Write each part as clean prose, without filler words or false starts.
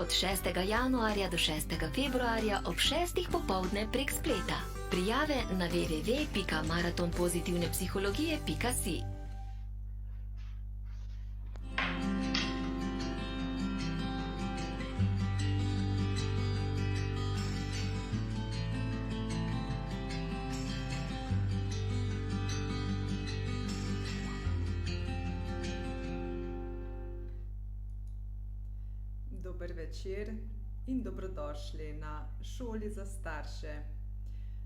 od 6. januarja do 6. februarja ob 6. popoldne prek spleta. Prijave na www.maratonpozitivnepsihologije.si. Dober večer in dobrodošli na šoli za starše.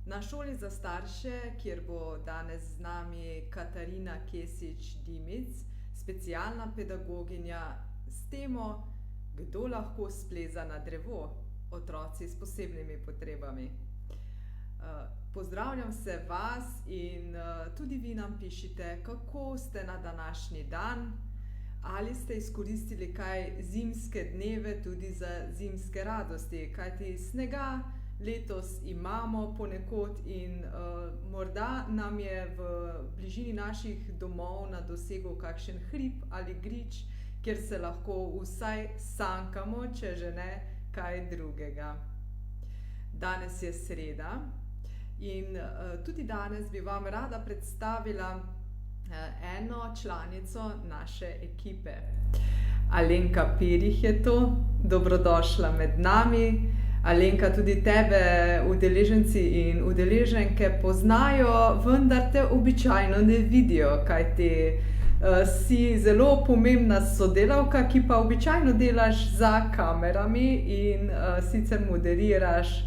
Na šoli za starše, kjer bo danes z nami Katarina Kesič-Dimic, specialna pedagoginja s temo, kdo lahko spleza na drevo, otroci s posebnimi potrebami. Pozdravljam se vas in tudi vi nam pišite, kako ste na današnji dan. Ali ste izkoristili kaj zimske dneve tudi za zimske radosti, kajti snega letos imamo ponekod in morda nam je v bližini naših domov na dosegu kakšen hrib ali grič, kjer se lahko vsaj sankamo, če že ne kaj drugega. Danes je sreda in tudi danes bi vam rada predstavila eno članico naše ekipe. Alenka Pirih je to, dobrodošla med nami. Alenka, tudi tebe udeleženci in udeleženke poznajo, vendar te običajno ne vidijo, kajti si zelo pomembna sodelavka, ki pa običajno delaš za kamerami in sicer moderiraš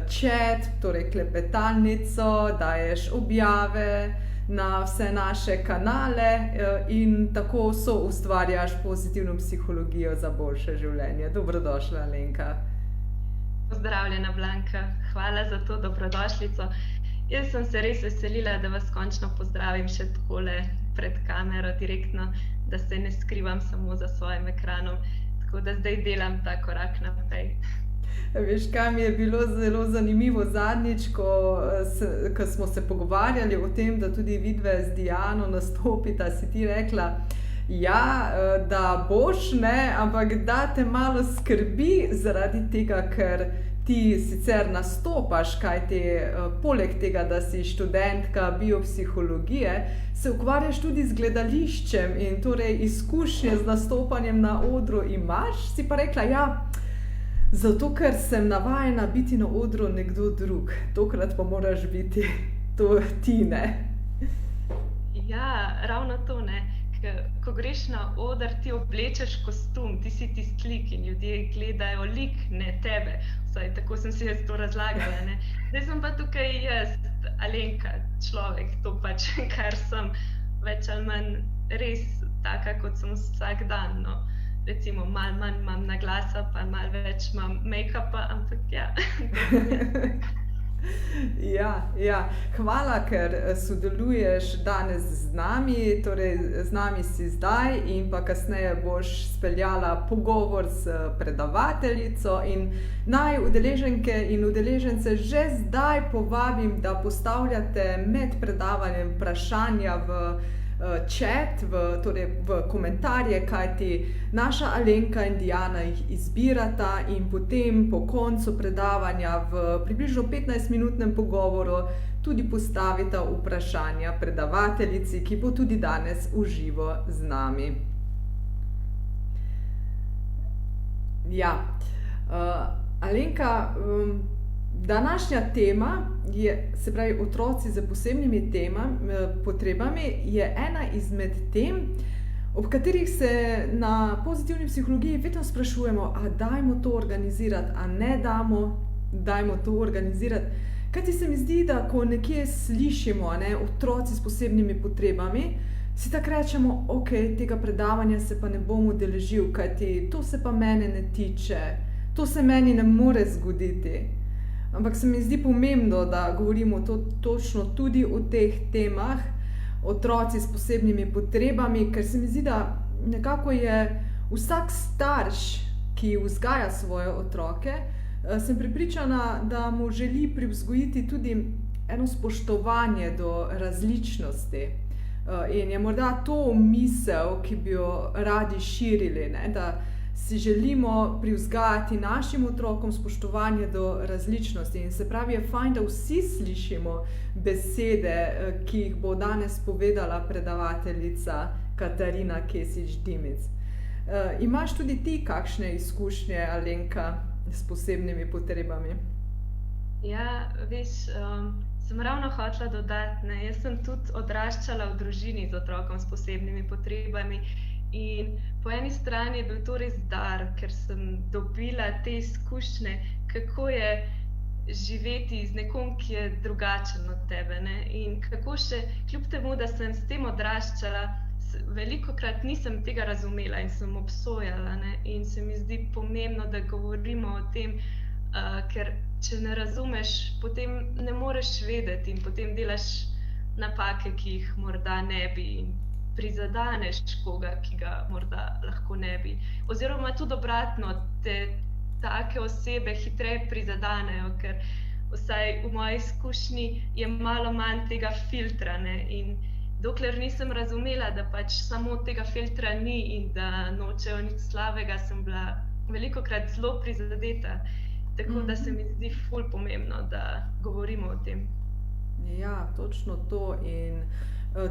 chat, torej klepetalnico, daješ objave na vse naše kanale in tako ustvarjaš pozitivno psihologijo za boljše življenje. Dobrodošla, Alenka. Pozdravljena, Blanka. Hvala za to dobrodošlico. Jaz sem se res veselila, da vas končno pozdravim še takole pred kamero direktno, da se ne skrivam samo za svojim ekranom. Tako da zdaj delam ta korak naprej. Veš, kaj mi je bilo zelo zanimivo zadnjič, ko smo se pogovarjali o tem, da tudi vidve z Diano nastopita, si ti rekla, ja, da boš, ne, ampak da te malo skrbi zaradi tega, ker ti sicer nastopaš, kajti poleg tega, da si študentka biopsihologije, se ukvarjaš tudi z gledališčem in torej izkušnje z nastopanjem na odru imaš, si pa rekla, ja, zato, ker sem navajena biti na odru nekdo drug. Tokrat pa moraš biti to ti, ne? Ja, ravno to, ne. Ko greš na oder, ti oblečeš kostum, ti si tisti lik in ljudje gledajo lik, ne tebe. Vsaj tako sem si jaz to razlagala, ne. Zdaj sem pa tukaj jaz, Alenka, človek, to pač, kar sem več ali manj res taka, kot sem vsak dan, no. Recimo, malo manj imam naglasa, pa malo več imam make-upa, ampak ja. Ja. Hvala, ker sodeluješ danes z nami, torej z nami si zdaj in pa kasneje boš speljala pogovor s predavateljico in naj udeleženke in udeležence že zdaj povabim, da postavljate med predavanjem vprašanja v chat, torej v komentarje, kajti naša Alenka in Diana jih izbirata in potem po koncu predavanja v približno 15-minutnem pogovoru tudi postavita vprašanja predavateljici, ki bo tudi danes v živo z nami. Ja, Alenka, današnja tema je, se pravi, otroci z posebnimi potrebami, je ena izmed tem, ob katerih se na pozitivni psihologiji vedno sprašujemo, a dajmo to organizirati, a ne dajmo to organizirati. Kajti se mi zdi, da ko nekje slišimo, ne, otroci s posebnimi potrebami, si tako rečemo, ok, tega predavanja se pa ne bom udeležil, kajti to se pa mene ne tiče, to se meni ne more zgoditi. Ampak se mi zdi pomembno, da govorimo točno tudi o teh temah, otroci s posebnimi potrebami, ker se mi zdi, da nekako je vsak starš, ki vzgaja svoje otroke, sem prepričana, da mu želi privzgojiti tudi eno spoštovanje do različnosti. In je morda to misel, ki bi jo radi širili, ne? si želimo privzgajati našim otrokom spoštovanje do različnosti. In se pravi, je fajn, da vsi slišimo besede, ki jih bo danes povedala predavateljica Katarina Kesič-Dimic. Imaš tudi ti kakšne izkušnje, Alenka, s posebnimi potrebami? Ja, veš, sem ravno hotela dodati, ne, jaz sem tudi odraščala v družini z otrokom s posebnimi potrebami in po eni strani je bil to res dar, ker sem dobila te izkušnje, kako je živeti z nekom, ki je drugačen od tebe, ne, in kako še, kljub temu, da sem s tem odraščala, velikokrat nisem tega razumela in sem obsojala, ne, in se mi zdi pomembno, da govorimo o tem, ker če ne razumeš, potem ne moreš vedeti in potem delaš napake, ki jih morda ne bi in prizadaneš koga, ki ga morda lahko ne bi. Oziroma tudi obratno, te take osebe hitreje prizadanejo, ker vsaj v moji izkušnji je malo manj tega filtra, ne, in dokler nisem razumela, da pač samo tega filtra ni in da nočejo nič slabega, sem bila velikokrat zelo prizadeta. Tako da se mi zdi ful pomembno, da govorimo o tem. Ja, točno to. In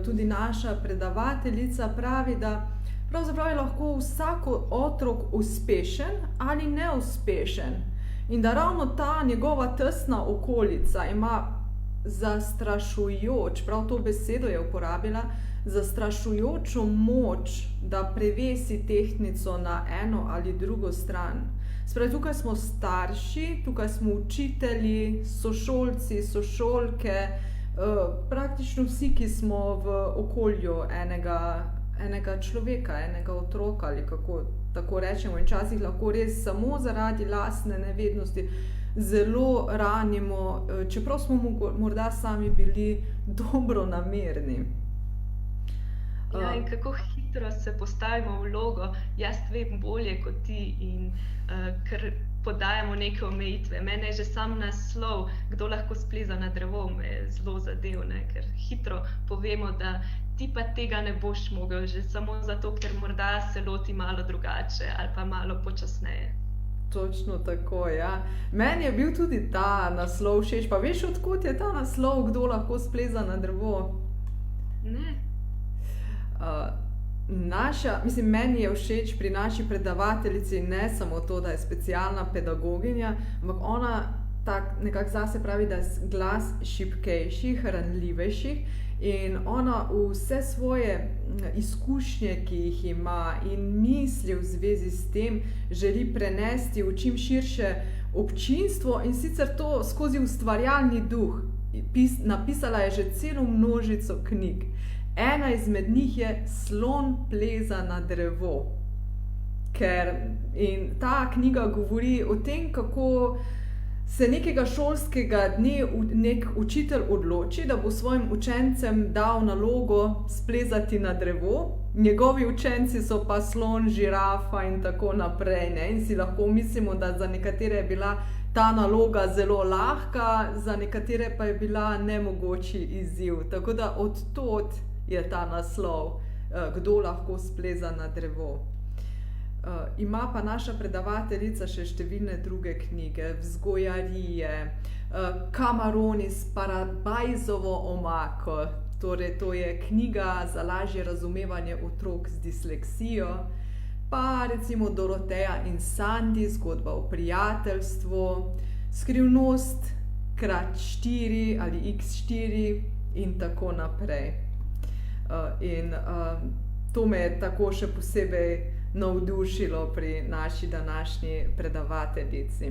tudi naša predavateljica pravi, da pravzaprav je lahko vsak otrok uspešen ali neuspešen. In da ravno ta njegova tesna okolica ima zastrašujoč, prav to besedo je uporabila, zastrašujočo moč, da prevesi tehtnico na eno ali drugo stran. Spravi, tukaj smo starši, tukaj smo učitelji, sošolci, sošolke, praktično vsi, ki smo v okolju enega človeka, enega otroka ali kako tako rečemo. In včasih lahko res samo zaradi lastne nevednosti zelo ranimo, čeprav smo morda sami bili dobronamerni. Ja, in kako hitro se postavimo v vlogo, jaz vem bolje kot ti in ker podajamo neke omejitve. Mene je že sam naslov, kdo lahko spleza na drevo, me je zelo zadev, ne, ker hitro povemo, da ti pa tega ne boš mogel, že samo zato, ker morda se loti malo drugače ali pa malo počasneje. Točno tako, ja. Meni je bil tudi ta naslov všeč, pa veš, odkot je ta naslov, kdo lahko spleza na drevo? Ne. Meni je všeč pri naši predavateljici ne samo to, da je specialna pedagoginja, ampak ona nekako zase pravi, da je glas šibkejših, ranljivejših in ona vse svoje izkušnje, ki jih ima in misli v zvezi s tem, želi prenesti v čim širše občinstvo in sicer to skozi ustvarjalni duh. Napisala je že celo množico knjig. Ena izmed njih je Slon pleza na drevo. In ta knjiga govori o tem, kako se nekega šolskega dne nek učitelj odloči, da bo svojim učencem dal nalogo splezati na drevo. Njegovi učenci so pa slon, žirafa in tako naprej, ne? In si lahko mislimo, da za nekatere je bila ta naloga zelo lahka, za nekatere pa je bila nemogoči izziv. Tako da od tod je ta naslov, kdo lahko spleza na drevo. Ima pa naša predavateljica še številne druge knjige, Vzgojarije, Kamaroni s parabajzovo omako, torej to je knjiga za lažje razumevanje otrok z disleksijo, pa recimo Doroteja in Sandi, zgodba o prijateljstvu, Skrivnost x4 ali x4 in tako naprej. To me je tako še posebej navdušilo pri naši današnji predavateljici.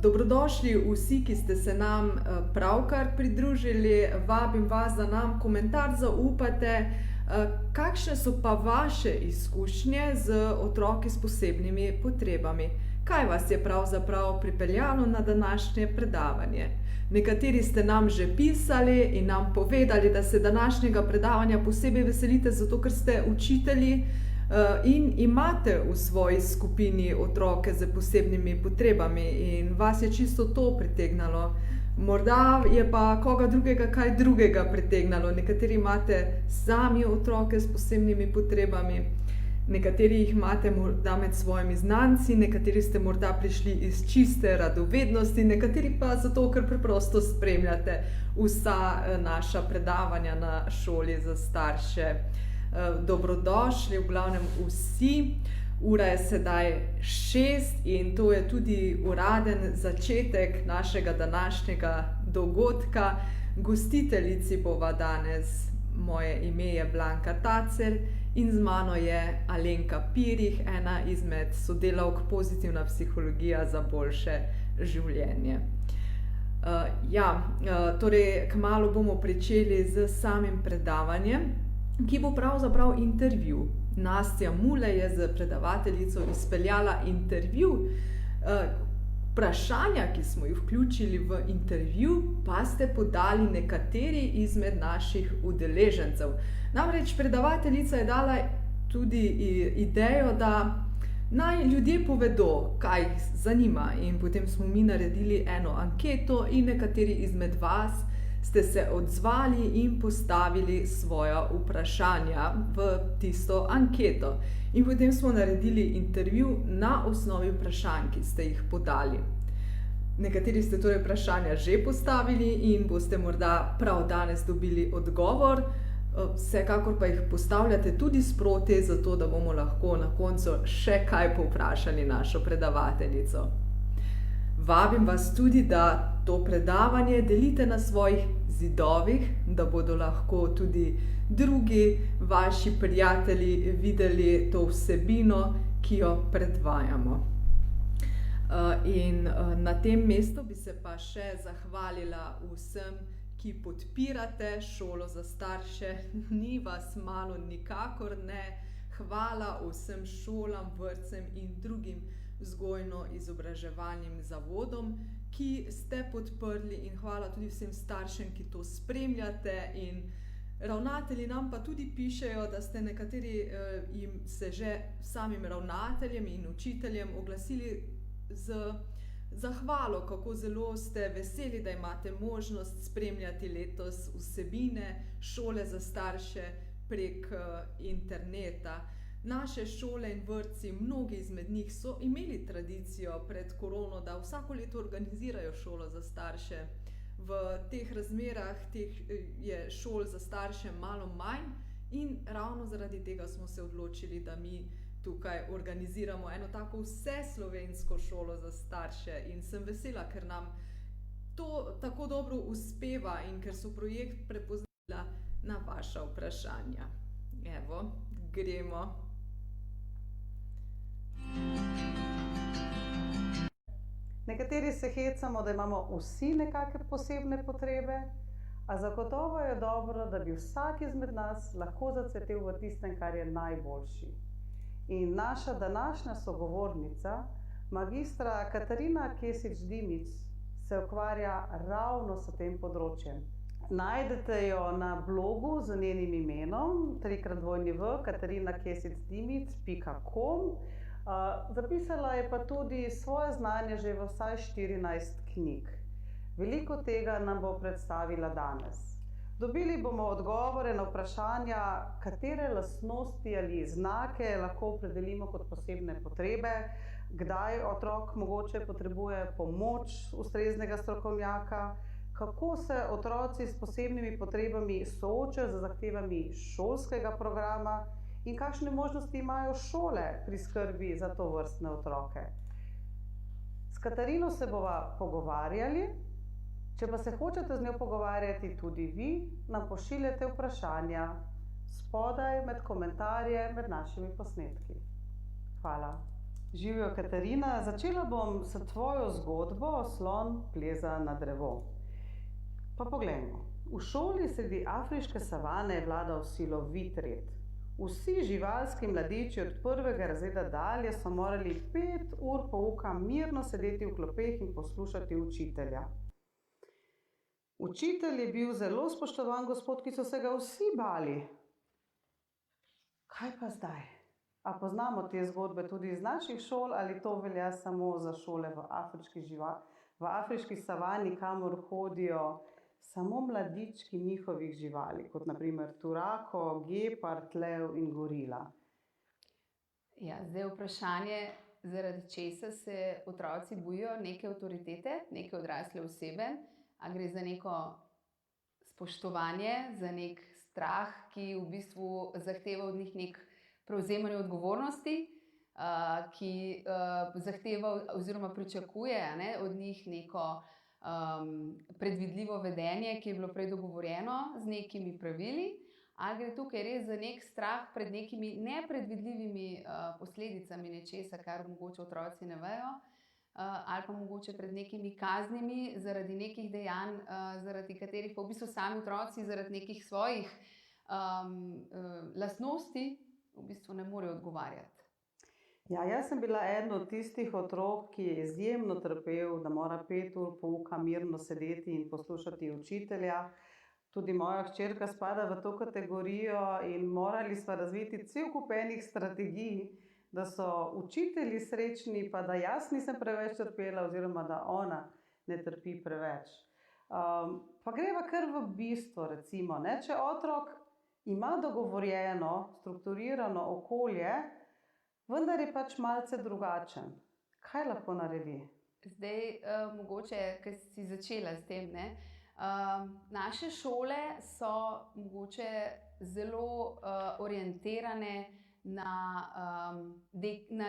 Dobrodošli vsi, ki ste se nam pravkar pridružili. Vabim vas, da nam komentar zaupate, kakšne so pa vaše izkušnje z otroki s posebnimi potrebami. Kaj vas je pravzaprav pripeljalo na današnje predavanje? Nekateri ste nam že pisali in nam povedali, da se današnjega predavanja posebej veselite, zato ker ste učitelji in imate v svoji skupini otroke z posebnimi potrebami in vas je čisto to pritegnalo. Morda je pa koga drugega kaj drugega pritegnalo. Nekateri imate sami otroke s posebnimi potrebami. Nekateri jih imate morda med svojimi znanci, nekateri ste morda prišli iz čiste radovednosti, nekateri pa zato, ker preprosto spremljate vsa naša predavanja na šoli za starše. Dobrodošli, v glavnem vsi. Ura je sedaj 6 in to je tudi uraden začetek našega današnjega dogodka. Gostiteljici bova danes, moje ime je Blanka Tacer in z mano je Alenka Pirih, ena izmed sodelavk Pozitivna psihologija za boljše življenje. Torej, kmalu bomo pričeli z samim predavanjem, ki bo pravzaprav intervju. Nastja Mule je z predavateljico izpeljala intervju. Vprašanja, ki smo jih vključili v intervju, pa ste podali nekateri izmed naših udeležencev. Namreč predavateljica je dala tudi idejo, da naj ljudje povedo, kaj jih zanima, in potem smo mi naredili eno anketo in nekateri izmed vas ste se odzvali in postavili svoja vprašanja v tisto anketo. In potem smo naredili intervju na osnovi vprašanj, ki ste jih podali. Nekateri ste torej vprašanja že postavili in boste morda prav danes dobili odgovor. Vsekakor pa jih postavljate tudi sproti, zato da bomo lahko na koncu še kaj povprašali našo predavateljico. Vabim vas tudi, da to predavanje delite na svojih zidovih, da bodo lahko tudi drugi vaši prijatelji videli to vsebino, ki jo predvajamo. In na tem mestu bi se pa še zahvalila vsem, ki podpirate šolo za starše. Ni vas malo, nikakor ne. Hvala vsem šolam, vrtcem in drugim vzgojno-izobraževalnim zavodom, ki ste podprli, in hvala tudi vsem staršem, ki to spremljate. In ravnatelji nam pa tudi pišejo, da ste nekateri jim se že samim ravnateljem in učiteljem oglasili z zahvalo, kako zelo ste veseli, da imate možnost spremljati letos vsebine šole za starše prek interneta. Naše šole in vrtci, mnogi izmed njih so imeli tradicijo pred korono, da vsako leto organizirajo šolo za starše. V teh razmerah je šol za starše malo manj in ravno zaradi tega smo se odločili, da mi tukaj organiziramo eno tako vseslovensko šolo za starše. In sem vesela, ker nam to tako dobro uspeva in ker so projekt prepoznala na vaša vprašanja. Evo, gremo. Nekateri se hecamo, da imamo vsi nekakšne posebne potrebe, a zagotovo je dobro, da bi vsak izmed nas lahko zacvetel v tistem, kar je najboljši. In naša današnja sogovornica, magistra Katarina Kesič Dimic, se ukvarja ravno s tem področjem. Najdete jo na blogu z njenim imenom www.katarinakesicdimic.com. Zapisala je pa tudi svoje znanje že v vsaj 14 knjig. Veliko tega nam bo predstavila danes. Dobili bomo odgovore na vprašanja, katere lastnosti ali znake lahko opredelimo kot posebne potrebe, kdaj otrok mogoče potrebuje pomoč ustreznega strokovnjaka, kako se otroci s posebnimi potrebami soočajo z zahtevami šolskega programa in kakšne možnosti imajo šole pri skrbi za tovrstne otroke. S Katarino se bova pogovarjali. Če pa se hočete z njo pogovarjati tudi vi, nam pošiljate vprašanja spodaj med komentarje med našimi posnetki. Hvala. Živjo, Katarina, začela bom s tvojo zgodbo Slon pleza na drevo. Pa poglejmo. V šoli sredi afriške savane je vladal silovit red. Vsi živalski mladiči od 1. razreda dalje so morali 5 ur pouka mirno sedeti v klopeh in poslušati učitelja. Učitelj je bil zelo spoštovan gospod, ki so se ga vsi bali. Kaj pa zdaj? A poznamo te zgodbe tudi iz naših šol ali to velja samo za šole v afriški savani, kamor hodijo samo mladički njihovih živali, kot na primer turako, gepard, lev in gorila? Ja, zdaj vprašanje, zaradi česa se otroci bojijo neke avtoritete, neke odrasle osebe, a gre za neko spoštovanje, za nek strah, ki v bistvu zahteva od njih nek prevzemanje odgovornosti, ki zahteva oziroma pričakuje, ne, od njih neko predvidljivo vedenje, ki je bilo prej dogovorjeno z nekimi pravili, ali gre tukaj res za nek strah pred nekimi nepredvidljivimi posledicami nečesa, kar mogoče otroci ne vejo, ali pa mogoče pred nekimi kaznimi zaradi nekih dejanj, zaradi katerih pa v bistvu sami otroci zaradi nekih svojih lastnosti v bistvu ne morejo odgovarjati. Ja, jaz sem bila eden od tistih otrok, ki je izjemno trpel, da mora 5 ur pouka mirno sedeti in poslušati učitelja. Tudi moja hčerka spada v to kategorijo in morali smo razviti cel kup enih strategij, da so učitelji srečni, pa da jaz nisem preveč trpela oziroma da ona ne trpi preveč. Pa greva kar v bistvo, recimo, ne? Če otrok ima dogovorjeno, strukturirano okolje, vendar je pač malce drugačen. Kaj lahko naredi? Zdaj, mogoče, ker si začela s tem, ne? Naše šole so mogoče zelo orientirane na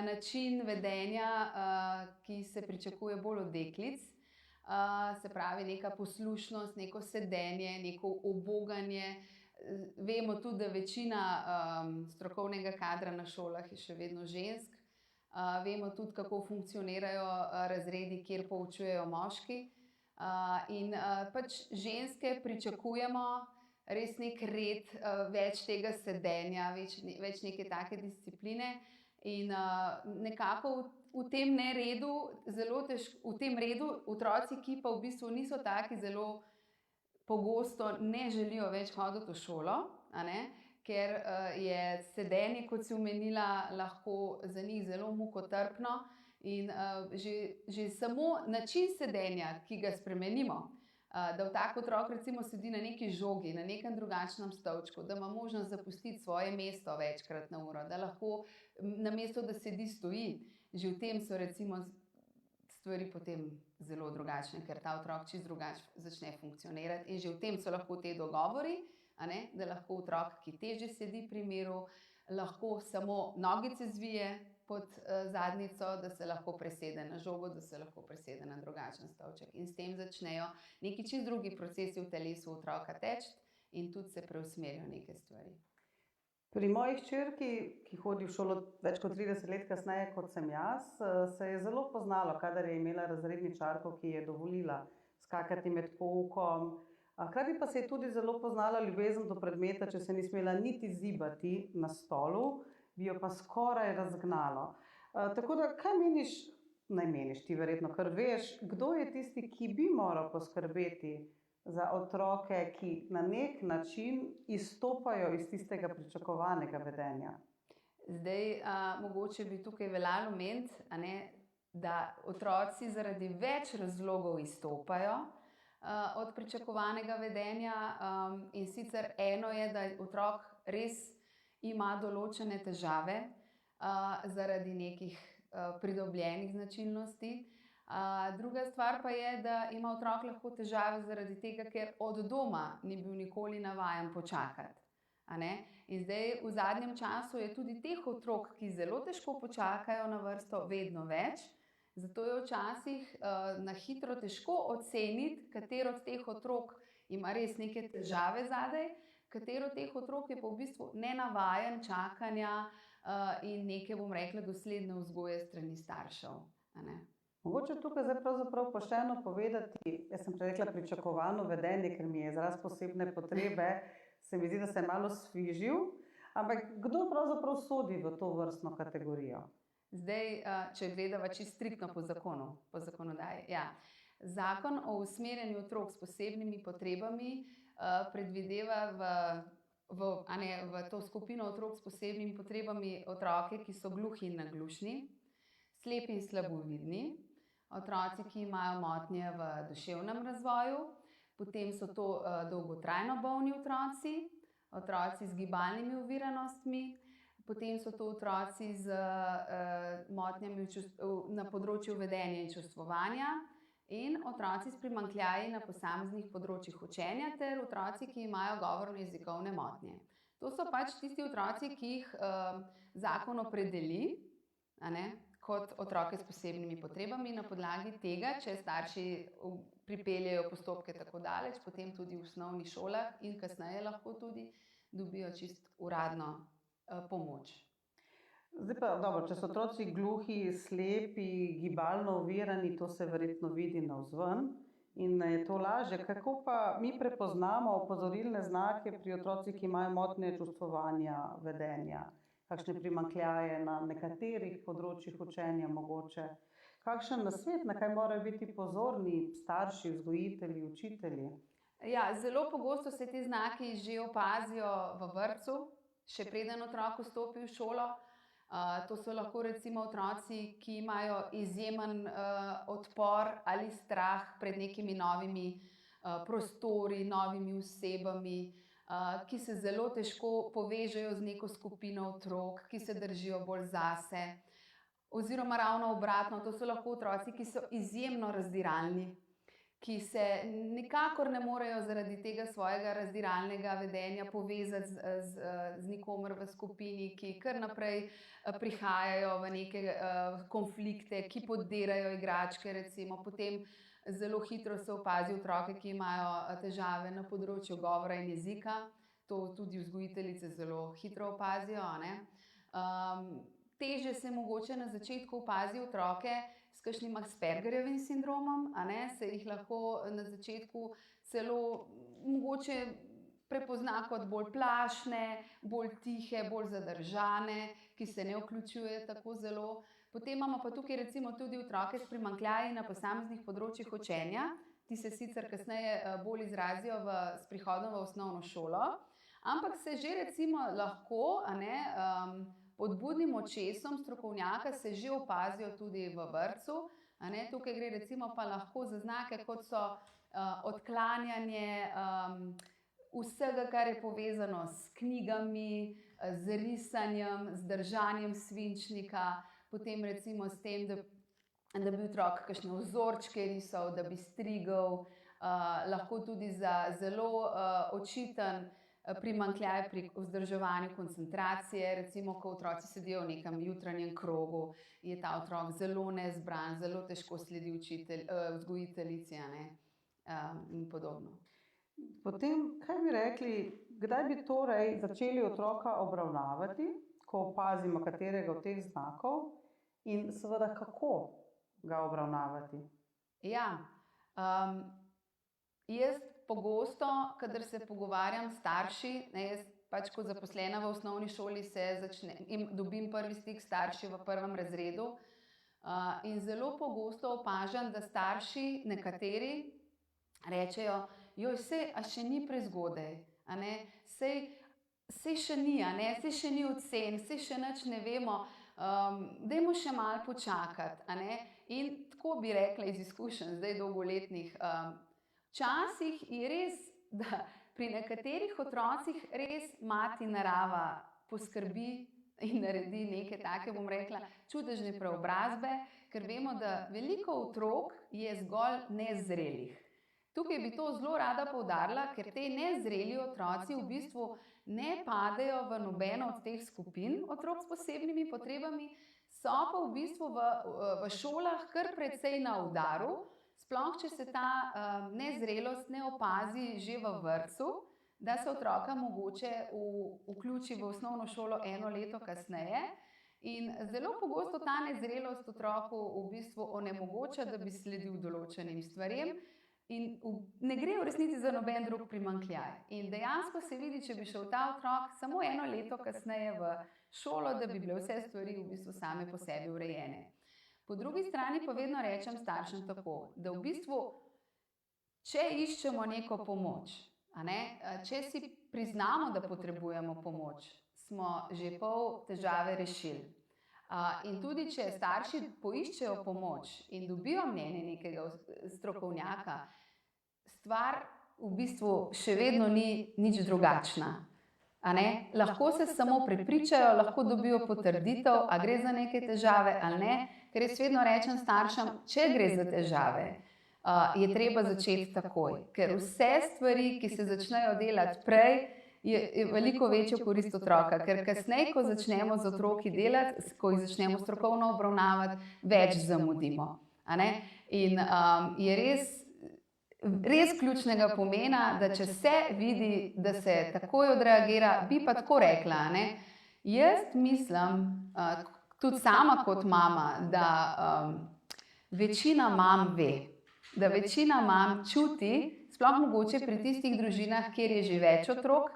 način vedenja, ki se pričakuje bolj od deklic. Se pravi, neka poslušnost, neko sedenje, neko uboganje. Vemo tudi, da večina strokovnega kadra na šolah je še vedno žensk. Vemo tudi, kako funkcionirajo razredi, kjer poučujejo moški. In pač ženske pričakujemo res nek red, več tega sedenja, več neke take discipline. In nekako v tem neredu, v tem redu otroci, ki pa v bistvu niso taki zelo pogosto ne želijo več hoditi v šolo, ker je sedenje, kot si omenila, lahko za njih zelo mukotrpno in že samo način sedenja, ki ga spremenimo, da tak otrok recimo sedi na neki žogi, na nekem drugačnem stolčku, da ima možnost zapustiti svoje mesto večkrat na uro, da lahko namesto, da sedi, stoji. Že v tem so recimo stvari potem zelo drugačne, ker ta otrok čisto drugače začne funkcionirati in že v tem so lahko te dogovori, da lahko otrok, ki težje sedi pri miru, lahko samo nogice zvije pod zadnjico, da se lahko presede na žogo, da se lahko presede na drugačen stolček. In s tem začnejo neki čisto drugi procesi v telesu otroka teči in tudi se preusmerijo neke stvari. Pri moji hčerki, ki hodi v šolo več kot 30 let kasneje kot sem jaz, se je zelo poznalo, kadar je imela razredničarko, ki je dovolila skakati med poukom. Hkrati pa se je tudi zelo poznala ljubezen do predmeta, če se ni smela niti zibati na stolu, bi jo pa skoraj razgnalo. Tako da, kaj meniš, naj meniš, ti verjetno kar veš, kdo je tisti, ki bi moral poskrbeti za otroke, ki na nek način izstopajo iz tistega pričakovanega vedenja? Zdaj, mogoče bi tukaj veljalo omeniti, da otroci zaradi več razlogov izstopajo od pričakovanega vedenja. In sicer eno je, da otrok res ima določene težave zaradi nekih pridobljenih značilnosti. Druga stvar pa je, da ima otrok lahko težave zaradi tega, ker od doma ni bil nikoli navajen počakati. In zdaj v zadnjem času je tudi teh otrok, ki zelo težko počakajo na vrsto, vedno več. Zato je včasih na hitro težko oceniti, katero od teh otrok ima res neke težave zadaj, katero od teh otrok je pa v bistvu nenavajen čakanja in neke, bom rekla, dosledne vzgoje strani staršev. Mogoče tukaj zdaj pravzaprav pošteno povedati, jaz sem prej rekla pričakovano vedenje, ker mi je izraz posebne potrebe, se mi zdi, da se je malo sfižil, ampak kdo pravzaprav sodi v to vrstno kategorijo? Zdaj, če gledava čisto striktno po zakonu, po zakonodaji. Ja. Zakon o usmerjanju otrok s posebnimi potrebami predvideva v to skupino otrok s posebnimi potrebami otroke, ki so gluhi in naglušni, slepi in slabovidni, otroci, ki imajo motnje v duševnem razvoju, potem so to dolgotrajno bolni otroci, otroci z gibalnimi oviranostmi, potem so to otroci z motnjami na področju vedenja in čustvovanja in otroci s primanjkljaji na posameznih področjih učenja ter otroci, ki imajo govorno-jezikovne motnje. To so pač tisti otroci, ki jih zakon opredeli, kot otroke s posebnimi potrebami. Na podlagi tega, če starši pripeljejo postopke tako daleč, potem tudi v osnovnih šolah in kasneje lahko tudi dobijo čist uradno pomoč. Zdaj pa, dobro, če so otroci gluhi, slepi, gibalno ovirani, to se verjetno vidi navzven in je to lažje. Kako pa mi prepoznamo opozorilne znake pri otrocih, ki imajo motnje čustvovanja, vedenja, kakšne primanjkljaje na nekaterih področjih učenja mogoče? Kakšen nasvet, na kaj morajo biti pozorni starši, vzgojitelji, učitelji? Ja, zelo pogosto se ti znaki že opazijo v vrtcu, še preden otrok vstopi v šolo. To so lahko recimo otroci, ki imajo izjemen odpor ali strah pred nekimi novimi prostori, novimi osebami, ki se zelo težko povežejo z neko skupino otrok, ki se držijo bolj zase. Oziroma ravno obratno, to so lahko otroci, ki so izjemno razdiralni, ki se nikakor ne morejo zaradi tega svojega razdiralnega vedenja povezati z nikomer v skupini, ki kar naprej prihajajo v neke konflikte, ki podirajo igračke recimo. Potem zelo hitro se opazi otroke, ki imajo težave na področju govora in jezika. To tudi vzgojiteljice zelo hitro opazijo, Težje se mogoče na začetku opazi otroke s kakšnim Aspergerjevim sindromom, se jih lahko na začetku celo mogoče prepozna kot bolj plašne, bolj tihe, bolj zadržane, ki se ne vključuje tako zelo. Potem imamo pa tukaj recimo tudi otroke s primanjkljaji na posameznih področjih učenja. Ti se sicer kasneje bolj izrazijo s prihodom v osnovno šolo, ampak se že recimo lahko, pod budnim očesom strokovnjaka se že opazijo tudi v vrtcu. Tukaj gre recimo pa lahko za znake, kot so odklanjanje vsega, kar je povezano s knjigami, z risanjem, z držanjem svinčnika, potem recimo s tem, da bi otrok kakšne vzorčke risal, da bi strigel, lahko tudi za zelo očiten primanjkljaj pri vzdrževanju koncentracije, recimo, ko otroci sedijo v nekem jutranjem krogu, je ta otrok zelo nezbran, zelo težko sledi vzgojiteljici, in podobno. Potem, kaj bi rekli, kdaj bi torej začeli otroka obravnavati, ko opazimo katerega od teh znakov in seveda kako ga obravnavati? Ja, jaz pogosto, kadar se pogovarjam s starši, jaz pač kot zaposlena v osnovni šoli dobim prvi stik s starši v 1. razredu in zelo pogosto opažam, da starši nekateri rečejo, a še ni prezgodaj, sej še ni, sej še ni ocen, sej še nič ne vemo, dajmo še malo počakati. In tako bi rekla iz izkušenj, zdaj dolgoletnih, včasih je res, da pri nekaterih otrocih res mati narava poskrbi in naredi neke take, bom rekla, čudežne preobrazbe, ker vemo, da veliko otrok je zgolj nezrelih. Tukaj bi to zelo rada poudarila, ker te nezreli otroci v bistvu ne padejo v nobeno od teh skupin otrok s posebnimi potrebami, so pa v bistvu v šolah kar precej na udaru, sploh če se ta nezrelost ne opazi že v vrtcu, da se otroka mogoče vključi v osnovno šolo 1 leto kasneje. In zelo pogosto ta nezrelost otroku v bistvu onemogoča, da bi sledil določenim stvarem in ne gre v resnici za noben drug primanjkljaj. In dejansko se vidi, če bi šel ta otrok samo 1 leto kasneje v šolo, da bi bile vse stvari v bistvu same po sebi urejene. Po drugi strani pa vedno rečem staršem tako, da v bistvu, če iščemo neko pomoč, če si priznamo, da potrebujemo pomoč, smo že pol težave rešili. In tudi, če starši poiščejo pomoč in dobijo mnenje nekega strokovnjaka, stvar v bistvu še vedno ni nič drugačna. Lahko se samo prepričajo, lahko dobijo potrditev, a gre za neke težave ali ne, ker jaz vedno rečem staršem, če gre za težave, je treba začeti takoj, ker vse stvari, ki se začnejo delati prej, je veliko večjo korist otroka, ker kasneje, ko začnemo z otroki delati, ko jih začnemo strokovno obravnavati, več zamudimo. In je res ključnega pomena, da če se vidi, da se takoj odreagira, bi pa tako rekla, jaz mislim, tudi sama kot mama, da večina mam ve, da večina mam čuti, sploh mogoče pri tistih družinah, kjer je že več otrok,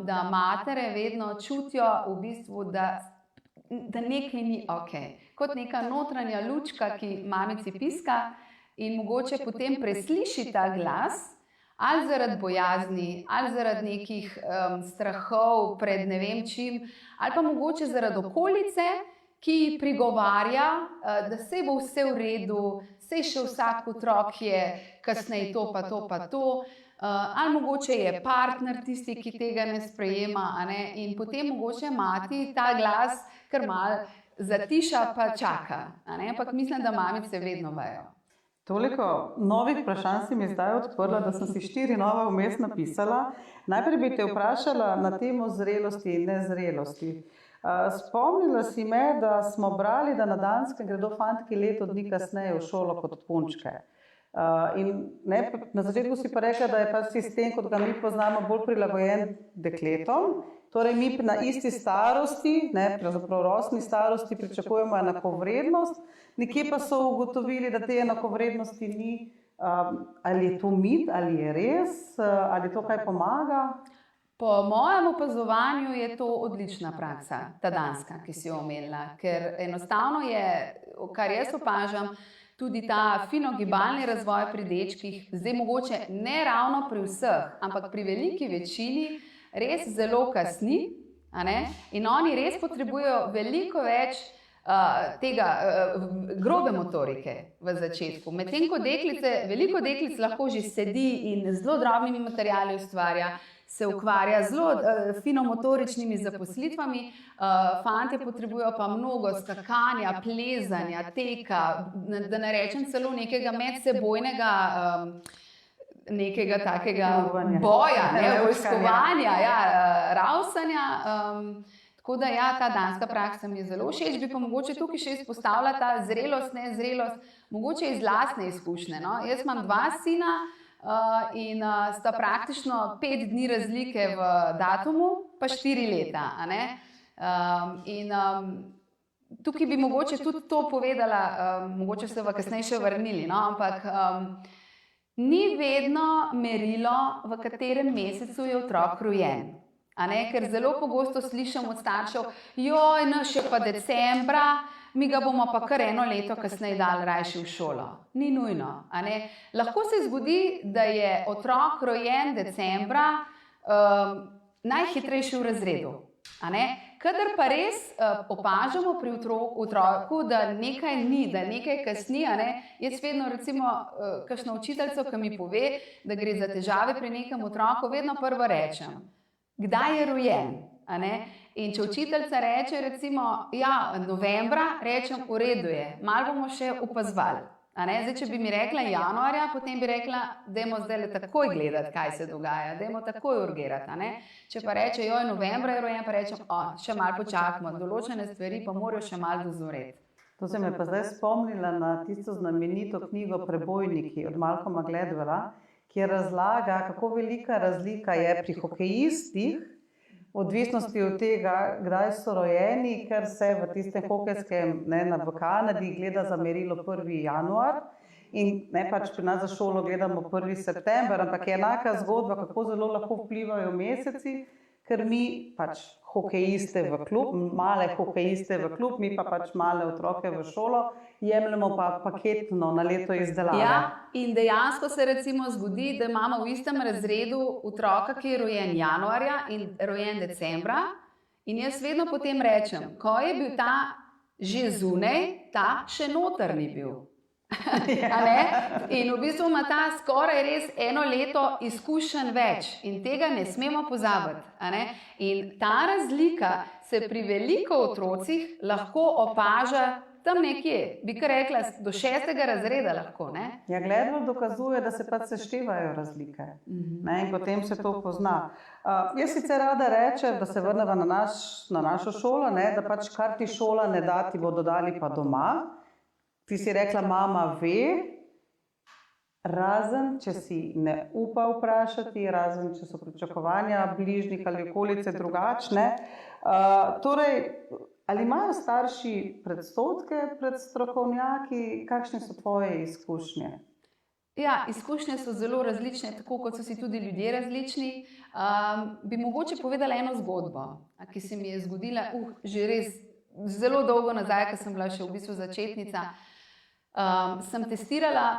da matere vedno čutijo v bistvu, da nekaj ni ok. Kot neka notranja lučka, ki mamici piska in mogoče potem presliši ta glas, ali zaradi bojazni, ali zaradi nekih strahov pred ne vem čim, ali pa mogoče zaradi okolice, ki prigovarja, da se bo vse v redu, saj še vsak otrok je kasneje to pa to pa to, ali mogoče je partner tisti, ki tega ne sprejema, in potem mogoče mati ta glas kar malo zatiša pa čaka. Ampak mislim, da mamice vedno vejo. Toliko novih vprašanj si mi zdaj odprla, da sem si 4 nova vmes napisala. Najprej bi te vprašala na temo zrelosti in nezrelosti. Spomnila si me, da smo brali, da na Danskem gredo fantki leto dni kasneje v šolo kot punčke. Na začetku si pa rekla, da je pa sistem, kot ga mi poznamo, bolj prilagojen dekletom. Torej mi na isti starosti, pravzaprav rosni starosti, pričakujemo enakovrednost. Nekje pa so ugotovili, da te enakovrednosti ni. Ali je to mit, ali je res, ali to kaj pomaga? Po mojem opazovanju je to odlična praksa, ta danska, ki si jo omenila, ker enostavno je, kar jaz opažam, tudi ta finogibalni razvoj pri dečkih, zdaj mogoče ne ravno pri vseh, ampak pri veliki večini res zelo kasni, in oni res potrebujejo veliko več tega grobe motorike v začetku. Medtem ko veliko deklic lahko že sedi in zelo drobnimi materiali ustvarja, se ukvarja zelo finomotoričnimi zaposlitvami, fantje potrebujejo pa mnogo skakanja, plezanja, teka, da ne rečem celo nekega medsebojnega nekega takega boja, vojskovanja, ravsanja. Tako da ta danska praksa mi je zelo všeč, bi pa mogoče tukaj še izpostavila ta zrelost, nezrelost, mogoče iz lastne izkušnje. Jaz imam 2 sina in sta praktično 5 dni razlike v datumu, pa 4 leta. Tukaj bi mogoče tudi to povedala, mogoče se v kasneje vrnili, ampak ni vedno merilo, v katerem mesecu je otrok rojen. Ker zelo pogosto slišim od staršev, joj, naš je pa decembra, mi ga bomo pa kar 1 leto kasneje dali rajši v šolo. Ni nujno. Lahko se zgodi, da je otrok rojen decembra najhitrejši v razredu. Kadar pa res opažamo pri otroku, da nekaj ni, da nekaj kasni, jaz vedno recimo kakšno učiteljico, ki mi pove, da gre za težave pri nekem otroku, vedno prvo rečem, kdaj je rojen. In če učiteljica reče recimo, novembra, rečem, v redu je, malo bomo še opazovali. Zdaj, če bi mi rekla januarja, potem bi rekla, dajmo zdaj takoj gledati, kaj se dogaja, dajmo takoj urgirati. Če pa reče, joj, novembra je rojen, pa rečem, še malo počakamo, določene stvari pa morajo še malo dozoreti. To se me pa zdaj spomnila na tisto znamenito knjigo Prebojniki od Malcolma Gladwella, kjer razlaga, kako velika razlika je pri hokejistih, v odvisnosti od tega, kdaj so rojeni, ker se v tistem hokejskem, v Kanadi gleda za merilo 1. januar in pač pri nas za šolo gledamo 1. september, ampak je enaka zgodba, kako zelo lahko vplivajo meseci, ker mi pač hokejiste v klub, male hokejiste v klub, mi pa pač male otroke v šolo, jemljemo pa paketno na leto izdelave. In dejansko se recimo zgodi, da imamo v istem razredu otroka, ki je rojen januarja in rojen decembra, in jaz vedno potem rečem, ko je bil ta že zunaj, ta še noter ni bil. A ne? In v bistvu ima ta skoraj res 1 leto izkušenj več in tega ne smemo pozabiti. A ne? In ta razlika se pri veliko otrocih lahko opaža tam nekje, bi kar rekla, do 6. razreda lahko. Ne? Ja, Gladwell dokazuje, da se pač seštevajo razlike, ne, in potem se to pozna. Jaz sicer rada rečem, da se vrneva na našo šolo, ne, da pač kar ti šola ne da, ti bodo dali pa doma. Ti si rekla, mama ve, razen če si ne upa vprašati, razen če so pričakovanja bližnjih ali okolice drugačne. Torej, ali imajo starši predsodke pred strokovnjaki, kakšne so tvoje izkušnje? Ja, izkušnje so zelo različne, tako kot so si tudi ljudje različni. Bi mogoče povedala eno zgodbo, ki se mi je zgodila že res zelo dolgo nazaj, ko sem bila še v bistvu začetnica.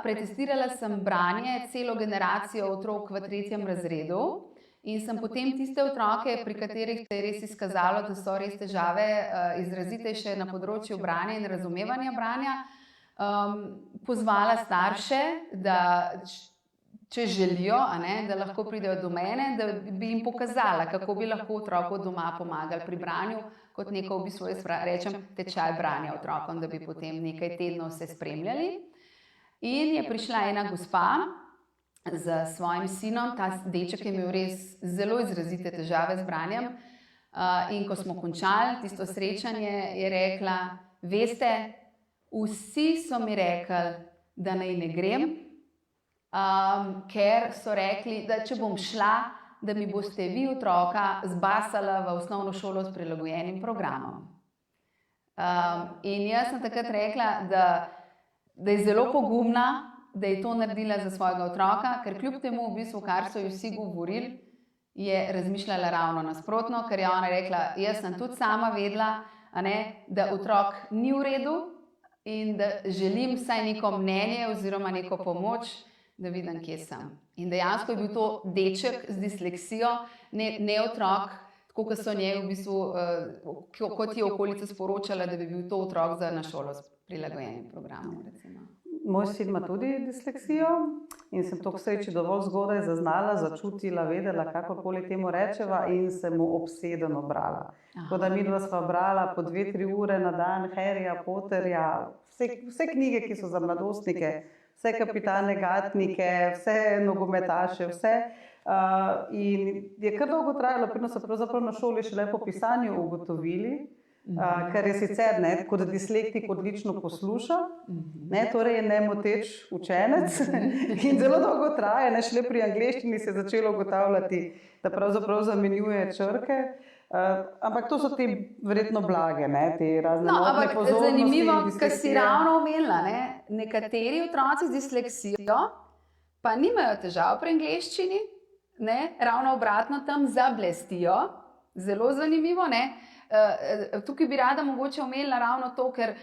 Pretestirala sem branje celo generacijo otrok v 3. razredu. In sem potem tiste otroke, pri katerih se je res izkazalo, da so res težave izrazitejše na področju branja in razumevanja branja, pozvala starše, da če želijo, da lahko pridejo do mene, da bi jim pokazala, kako bi lahko otroku doma pomagali pri branju, kot neko, v bistvu jaz rečem, tečaj branja otrokom, da bi potem nekaj tednov se spremljali. In je prišla ena gospa z svojim sinom, ta deček je imel res zelo izrazite težave z branjem. In ko smo končali tisto srečanje, je rekla, veste, vsi so mi rekli, da naj ne grem, ker so rekli, da če bom šla, da mi boste vi otroka zbasala v osnovno šolo s prilagojenim programom. In jaz sem takrat rekla, da je zelo pogumna, da je to naredila za svojega otroka, ker kljub temu, v bistvu, kar so ji vsi govorili, je razmišljala ravno nasprotno, ker je ona rekla, jaz sem tudi sama vedela, da otrok ni v redu in da želim vsaj neko mnenje oziroma neko pomoč, da vidim, kje sem. In dejansko je bil to deček z disleksijo, ne otrok, tako kot so njej v bistvu, kot je okolica sporočala, da bi bil to otrok za na šolo s prilagojenim programom, recimo. Moj sin ima tudi disleksijo in sem to k sreči dovolj zgodaj zaznala, začutila, vedela, kakorkoli temu rečeva, in se mu obsedeno brala. Tako da midva sva brala po 2-3 ure na dan Harryja Potterja, vse knjige, ki so za mladostnike, vse kapitane Gatnike, vse nogometaše, vse. In je kar dolgo trajalo, preden so pravzaprav na šoli šele po pisanju ugotovili, kar je sicer, kot dislektik odlično posluša, torej je nemoteč učenec in zelo dolgo traja, šele pri angleščini se je začelo ugotavljati, da pravzaprav zamenjuje črke, ampak to so te verjetno blage, te razne motnje pozornosti. Zanimivo, kar si ravno omenila, nekateri otroci z disleksijo pa nimajo težav pri angleščini, ravno obratno tam zablestijo, zelo zanimivo, Tukaj bi rada mogoče omenila ravno to, ker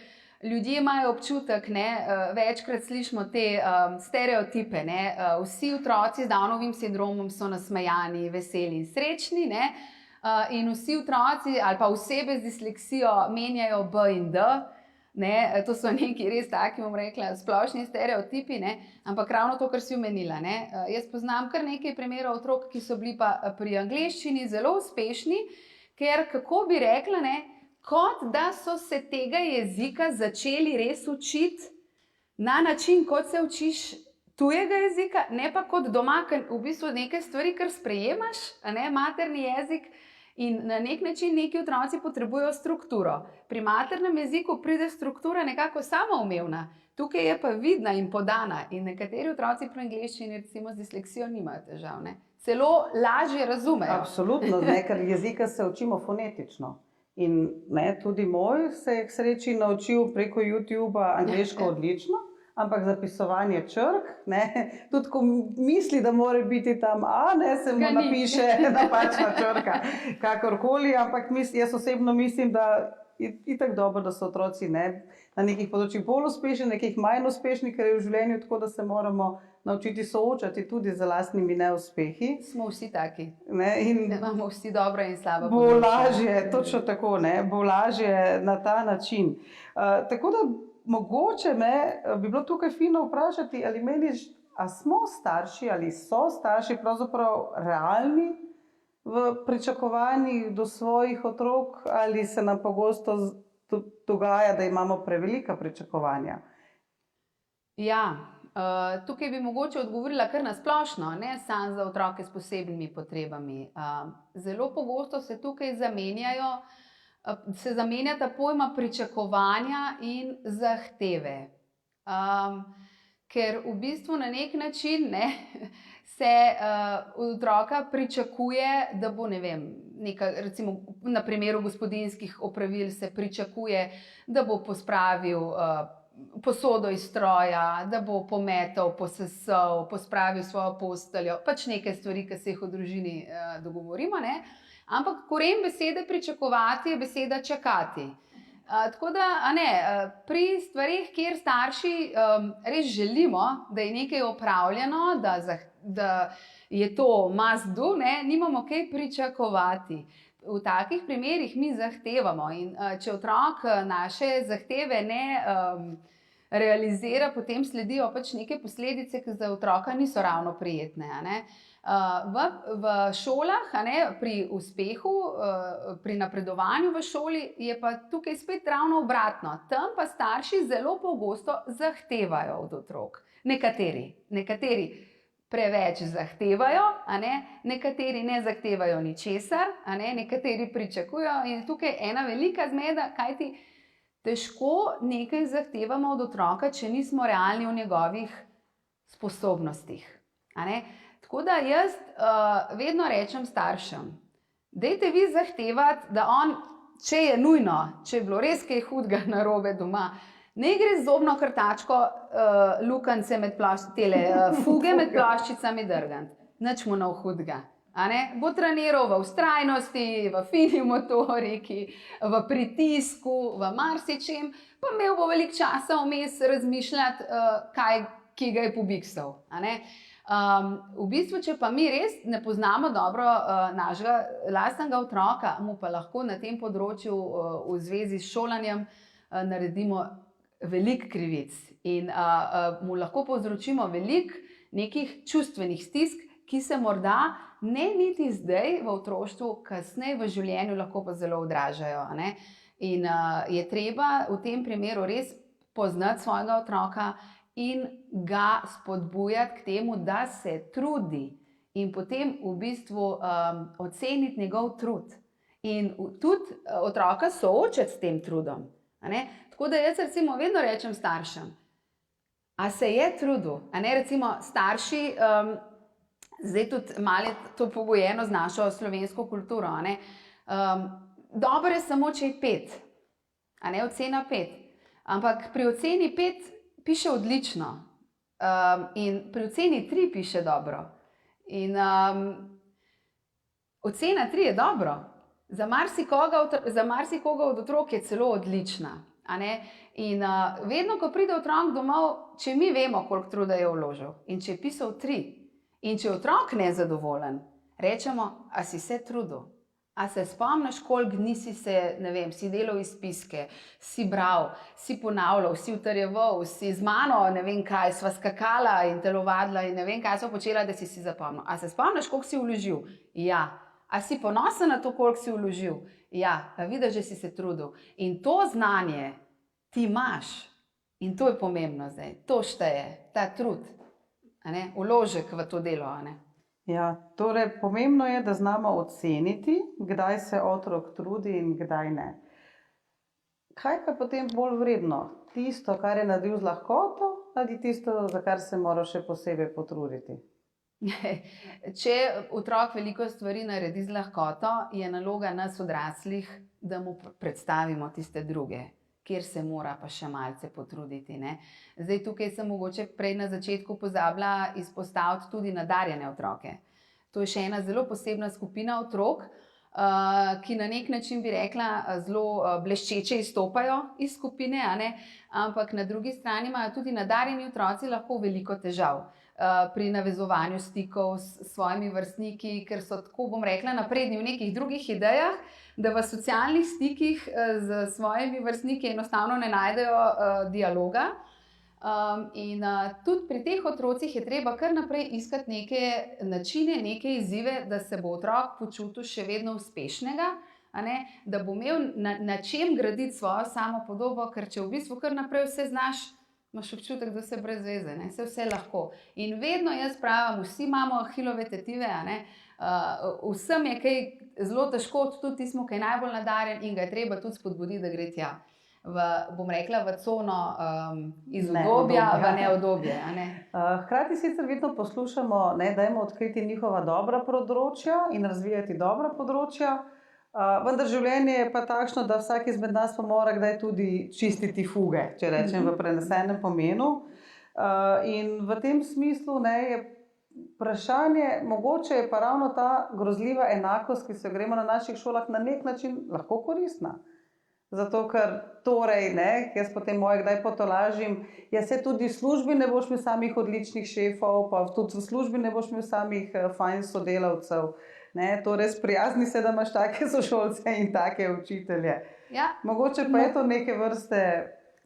ljudje imajo občutek, večkrat slišimo te stereotipe, vsi otroci z Downovim sindromom so nasmejani, veseli in srečni, in vsi otroci ali pa osebe z disleksijo menjajo B in D, to so neki res taki, bom rekla, splošni stereotipi, ampak ravno to, kar si omenila. Jaz poznam kar nekaj primerov otrok, ki so bili pa pri angleščini zelo uspešni, ker, kako bi rekla, kot da so se tega jezika začeli res učiti na način, kot se učiš tujega jezika, ne pa kot doma, ker v bistvu nekaj stvari, kar sprejemaš, materni jezik, in na nek način neki otroci potrebujejo strukturo. Pri maternem jeziku pride struktura nekako samoumevna, tukaj je pa vidna in podana, in nekateri otroci pri angleščini, recimo z disleksijo, nimajo težav, celo lažje razumejo. Absolutno, ker jezika se učimo fonetično. In tudi moj se je k sreči naučil preko YouTubea angleško odlično, ampak zapisovanje črk, tudi ko misli, da mora biti tam A, se mu napiše napačna črka, kakorkoli, ampak jaz osebno mislim, da je itak dobro, da so otroci na nekih področjih bolj uspešni, nekih manj uspešni, ker je v življenju tako, da se moramo naučiti soočati tudi z lastnimi neuspehi. Smo vsi taki. Imamo vsi dobro in slabo. Bo lažje, točno tako, bo lažje na ta način. Tako da Mogoče bi bilo tukaj fino vprašati, ali meniš, a smo starši ali so starši pravzaprav realni v pričakovanjih do svojih otrok, ali se nam pogosto dogaja, da imamo prevelika pričakovanja? Ja, tukaj bi mogoče odgovorila kar na splošno, ne samo za otroke s posebnimi potrebami. Zelo pogosto se tukaj zamenjata pojma pričakovanja in zahteve. Ker v bistvu na nek način se od otroka pričakuje, da bo, ne vem, recimo na primeru gospodinjskih opravil se pričakuje, da bo pospravil posodo iz stroja, da bo pometal, posesal, pospravil svojo posteljo, pač neke stvari, ki se jih v družini dogovorimo, ne? Ampak koren besede pričakovati je beseda čakati. Tako da, pri stvarih, kjer starši res želimo, da je nekaj opravljeno, da je to must do, nimamo kaj pričakovati. V takih primerih mi zahtevamo in če otrok naše zahteve ne realizira, potem sledijo pač neke posledice, ki za otroka niso ravno prijetne. V šolah, pri uspehu, pri napredovanju v šoli je pa tukaj spet ravno obratno. Tam pa starši zelo pogosto zahtevajo od otrok. Nekateri preveč zahtevajo, nekateri ne zahtevajo ničesar, nekateri pričakujejo in tukaj ena velika zmeda, kajti težko nekaj zahtevamo od otroka, če nismo realni v njegovih sposobnostih. Tako da jaz vedno rečem staršem, dajte vi zahtevati, da on, če je nujno, če je bilo res kaj hudega narobe doma, ne gre z zobno krtačko lukance fuge med ploščicami drgant. Nič mu ne hudega. Bo treniral v vztrajnosti, v fini motoriki, v pritisku, v marsičem, pa imel bo veliko časa vmes razmišljati, ki ga je pobiksal. V bistvu, če pa mi res ne poznamo dobro našega lastnega otroka, mu pa lahko na tem področju v zvezi s šolanjem naredimo veliko krivic in mu lahko povzročimo veliko nekih čustvenih stisk, ki se morda ne niti zdaj v otroštvu, kasneje v življenju lahko pa zelo odražajo. In je treba v tem primeru res poznati svojega otroka in ga spodbujati k temu, da se trudi in potem v bistvu oceniti njegov trud. In tudi otroka soočati s tem trudom. Tako da jaz recimo vedno rečem staršem, a se je trudil? Recimo starši, zdaj tudi malo je to pogojeno z našo slovensko kulturo, dobro je samo, če je 5, ocena 5. Ampak pri oceni 5 piše odlično in pri oceni 3 piše dobro. In ocena 3 je dobro. Za marsikoga od otrok je celo odlična. In vedno, ko pride otrok domov, če mi vemo, koliko truda je vložil in če je pisal 3 in če je otrok nezadovoljen, rečemo, a si se trudil? A se spomniš, koliko dni si si delal izpiske, si bral, si ponavljal, si utrjeval, si z mano, ne vem kaj, sva skakala in telovadila in ne vem kaj sva počela, da si zapomnil. A se spomniš, koliko si vložil? Ja. A si ponosen na to, koliko si vložil? Ja. A vidiš, da si se trudil. In to znanje ti imaš. In to je pomembno zdaj. To šteje, ta trud. Vložek v to delo. Ja, torej pomembno je, da znamo oceniti, kdaj se otrok trudi in kdaj ne. Kaj pa potem bolj vredno? Tisto, kar je naredil z lahkoto, ali tisto, za kar se mora še posebej potruditi? Če otrok veliko stvari naredi z lahkoto, je naloga nas odraslih, da mu predstavimo tiste druge, kjer se mora pa še malce potruditi. Zdaj tukaj sem mogoče prej na začetku pozabila izpostaviti tudi nadarjene otroke. To je še ena zelo posebna skupina otrok, ki na nek način bi rekla zelo bleščeče izstopajo iz skupine, a ne? Ampak na drugi strani imajo tudi nadarjeni otroci lahko veliko težav pri navezovanju stikov s svojimi vrstniki, ker so tako, bom rekla, napredni v nekih drugih idejah, da v socialnih stikih z svojimi vrstniki enostavno ne najdejo dialoga. In tudi pri teh otrocih je treba kar naprej iskati neke načine, neke izzive, da se bo otrok počutil še vedno uspešnega, a ne? Da bo imel na čem graditi svojo samopodobo, ker če v bistvu kar naprej vse znaš, imaš občutek, da se brez veze, ne? Se vse lahko. In vedno jaz pravim, vsi imamo Ahilove tetive, a ne? Vsem je kaj zelo težko, tudi ti smo kaj najbolj nadarjen in ga je treba tudi spodbuditi, da gre tja. Bom rekla, v cono iz udobja v neudobje. Ne? Hkrati sicer vedno poslušamo, ne, dajmo odkriti njihova dobra področja in razvijati dobra področja, vendar življenje je pa takšno, da vsak izmed nas pa mora kdaj tudi čistiti fuge, če rečem v prenesenem pomenu. In v tem smislu, ne, je vprašanje, mogoče je pa ravno ta grozljiva enakost, ki se gremo na naših šolah, na nek način lahko koristna. Zato, ker torej, ne, jaz potem moje kdaj potolažim, ja se tudi v službi ne boš imel samih odličnih šefov, pa tudi v službi ne boš imel samih fajn sodelavcev. Ne, torej sprijazni se, da imaš take sošolce in take učitelje. Ja. Mogoče pa je to neke vrste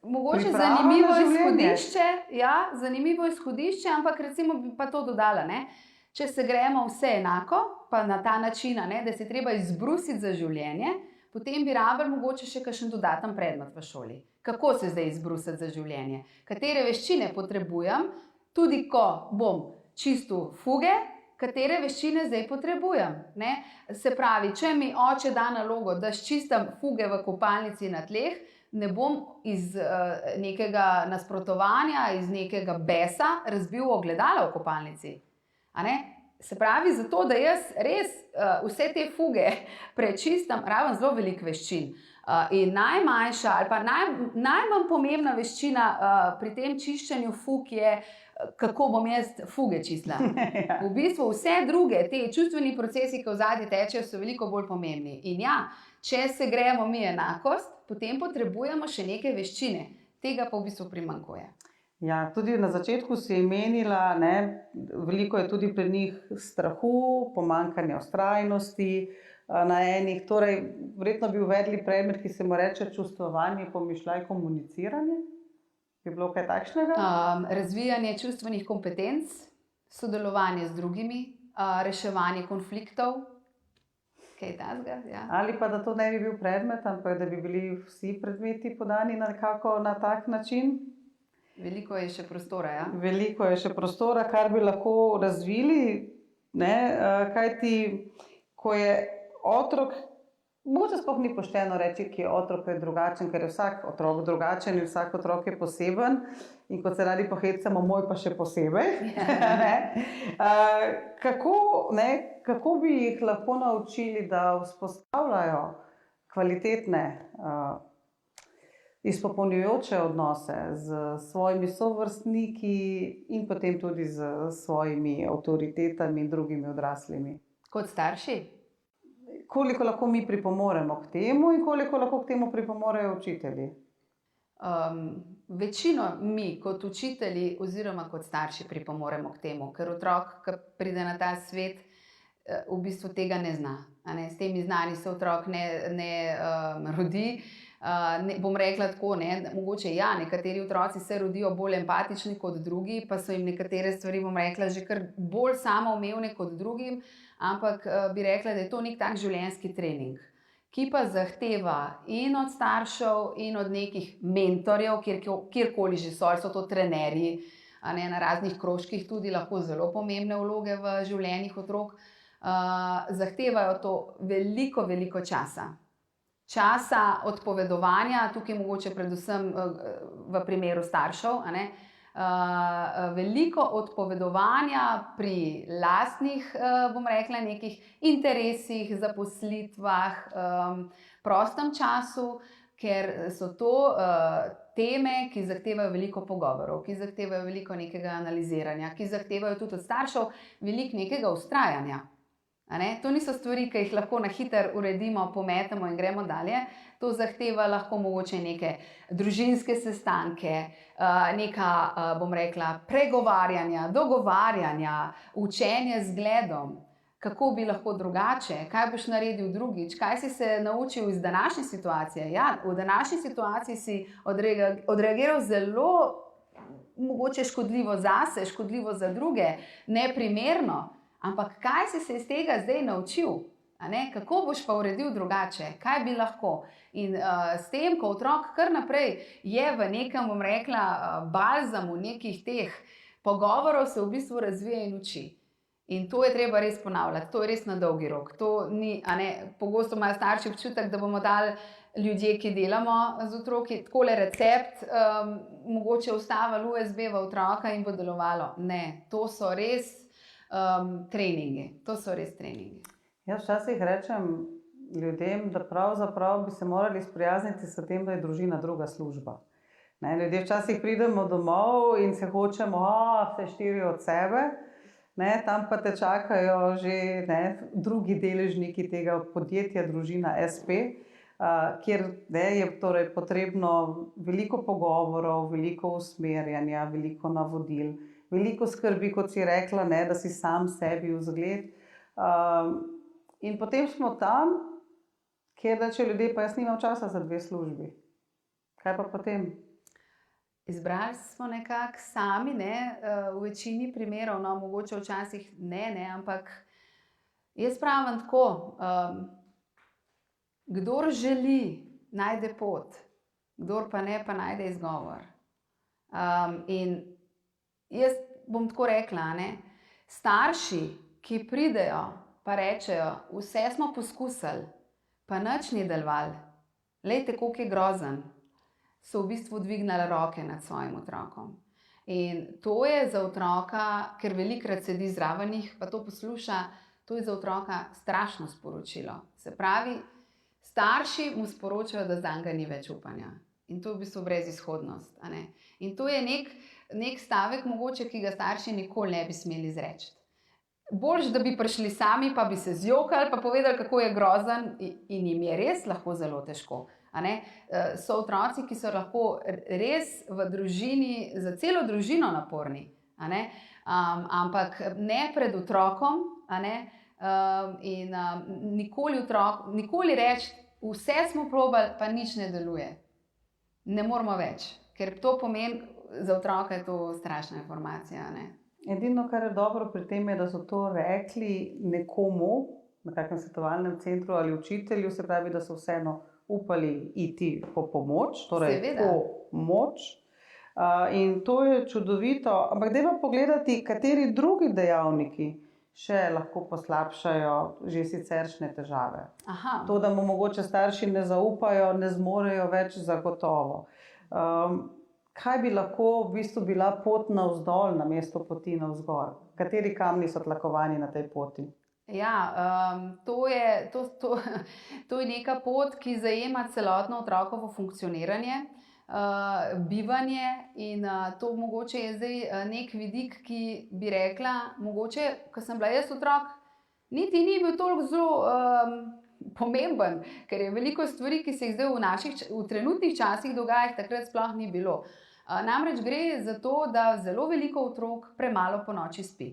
mogoče priprava zanimivo na življenje. izhodišče, ja, zanimivo izhodišče, ampak recimo bi pa to dodala, ne. Če se gremo vse enako, pa na ta način, ne, da se treba izbrusiti za življenje, potem bi rabili mogoče še kakšen dodaten predmet v šoli. Kako se zdaj izbrusiti za življenje? Katere veščine potrebujem, tudi ko bom čistil fuge, katere veščine zdaj potrebujem? Ne? Se pravi, če mi oče da nalogo, da sčistim fuge v kopalnici na tleh, ne bom iz nekega nasprotovanja, iz nekega besa razbil ogledala v kopalnici. A ne? Se pravi, zato, da jaz res vse te fuge prečistam, rabim zelo veliko veščin. In najmanjša ali pa najmanj pomembna veščina pri tem čiščenju fug je, kako bom jaz fuge čistila. V bistvu vse druge, te čustveni procesi, ki v zadnji tečejo, so veliko bolj pomembni. In ja, če se gremo mi enakost, potem potrebujemo še neke veščine. Tega pa v bistvu primanjkuje. Ja, tudi na začetku si menila, ne, veliko je tudi pri njih strahu, pomanjkanja vztrajnosti na enih. Torej, verjetno bi uvedli predmet, ki se mu reče čustvovanje, pomišljaj, komuniciranje. Bi bilo kaj takšnega? Razvijanje čustvenih kompetenc, sodelovanje z drugimi, reševanje konfliktov. Kaj takega, ja. Ali pa da to ne bi bil predmet, ampak da bi bili vsi predmeti podani nekako na tak način? Veliko je še prostora, ja. Veliko je še prostora, kar bi lahko razvili, ne, kajti ko je otrok, mogoče sploh ni pošteno reči, ki je otrok je drugačen, ker je vsak otrok drugačen in vsak otrok je poseben in kot se radi pohecamo, moj pa še posebej. Kako bi jih lahko naučili, da vzpostavljajo kvalitetne izpopolnjujoče odnose z svojimi sovrstniki in potem tudi z svojimi avtoritetami in drugimi odraslimi. Kot starši? Koliko lahko mi pripomoremo k temu in koliko lahko k temu pripomorejo učitelji? Večino mi kot učitelji oziroma kot starši pripomoremo k temu, ker otrok, ki pride na ta svet, v bistvu tega ne zna. S temi znanji se otrok ne rodi. Bom rekla tako, mogoče ja, nekateri otroci se rodijo bolj empatični kot drugi, pa so jim nekatere stvari, bom rekla, že kar bolj samoumevne kot drugim, ampak bi rekla, da je to nek tak življenjski trening, ki pa zahteva in od staršev in od nekih mentorjev, kjerkoli že so to trenerji, na raznih krožkih tudi lahko zelo pomembne vloge v življenjih otrok, zahtevajo to veliko, veliko časa. Časa odpovedovanja, tukaj mogoče predvsem v primeru staršev, veliko odpovedovanja pri lastnih, bom rekla, nekih interesih, zaposlitvah, prostem času, ker so to teme, ki zahtevajo veliko pogovorov, ki zahtevajo veliko nekega analiziranja, ki zahtevajo tudi od staršev veliko nekega vztrajanja. To niso stvari, ki jih lahko na hitro uredimo, pometemo in gremo dalje. To zahteva lahko mogoče neke družinske sestanke, neka, bom rekla, pregovarjanja, dogovarjanja, učenje z zgledom, kako bi lahko drugače, kaj boš naredil drugič, kaj si se naučil iz današnje situacije. Ja, v današnji situaciji si odreagiral zelo mogoče škodljivo zase, škodljivo za druge, neprimerno. Ampak kaj si se iz tega zdaj naučil? Kako boš pa uredil drugače? Kaj bi lahko? In s tem, ko otrok kar naprej je v nekem, bom rekla, balzamu nekih teh pogovorov, se v bistvu razvija in uči. In to je treba res ponavljati, to je res na dolgi rok. To ni, pogosto imajo starši občutek, da bomo dali ljudje, ki delamo z otroki, takole recept, mogoče vstavili USB v otroka in bo delovalo. Ne, to so res treningi. To so res treningi. Jaz včasih rečem ljudem, da pravzaprav bi se morali sprijazniti s tem, da je družina druga služba. Ljudje včasih pridemo domov in se hočemo vse 4 od sebe, tam pa te čakajo že drugi deležniki tega podjetja, družina SP, kjer je torej potrebno veliko pogovorov, veliko usmerjanja, veliko navodil, veliko skrbi, kot si rekla, da si sam sebi vzgled. In potem smo tam, kjer če ljudje, pa jaz nimam časa za 2 službi. Kaj pa potem? Izbrali smo nekako sami, v večini primerov, mogoče včasih ne, ampak jaz pravim tako, kdor želi, najde pot, kdor pa ne, pa najde izgovor. In jaz bom tako rekla, starši, ki pridejo pa rečejo, vse smo poskusili, pa nič ni delovalo, glejte, koliko je grozen, so v bistvu dvignili roke nad svojim otrokom. In to je za otroka, ker velikokrat sedi zraven njih, pa to posluša, to je za otroka strašno sporočilo. Se pravi, starši mu sporočajo, da zanj ni več upanja. In to je v bistvu brezizhodnost. In to je nek stavek, mogoče, ki ga starši nikoli ne bi smeli izreči. Boljš, da bi prišli sami, pa bi se zjokali, pa povedali, kako je grozen, in jim je res lahko zelo težko. So otroci, ki so lahko res v družini, za celo družino naporni, ampak ne pred otrokom, in nikoli reči, vse smo probali, pa nič ne deluje. Ne moramo več, ker to pomeni, za otroka je to strašna informacija. Edino, kar je dobro pri tem, je, da so to rekli nekomu, na kakšnem svetovalnem centru ali učitelju, se pravi, da so vseeno upali iti po pomoč, torej pomoč. In to je čudovito. Ampak dajmo pogledati, kateri drugi dejavniki še lahko poslabšajo že siceršnje težave. To, da mu mogoče starši ne zaupajo, ne zmorejo več zagotovo. Kaj bi lahko v bistvu bila pot navzdol namesto poti navzgor? Kateri kamni so tlakovani na tej poti? Ja, to je neka pot, ki zajema celotno otrokovo funkcioniranje, bivanje, in to mogoče je zdaj nek vidik, ki bi rekla, mogoče, ko sem bila jaz otrok, niti ni bil toliko zelo pomemben, ker je veliko stvari, ki se jih zdaj v trenutnih časih dogaja, takrat sploh ni bilo. Namreč gre za to, da zelo veliko otrok premalo po noči spi.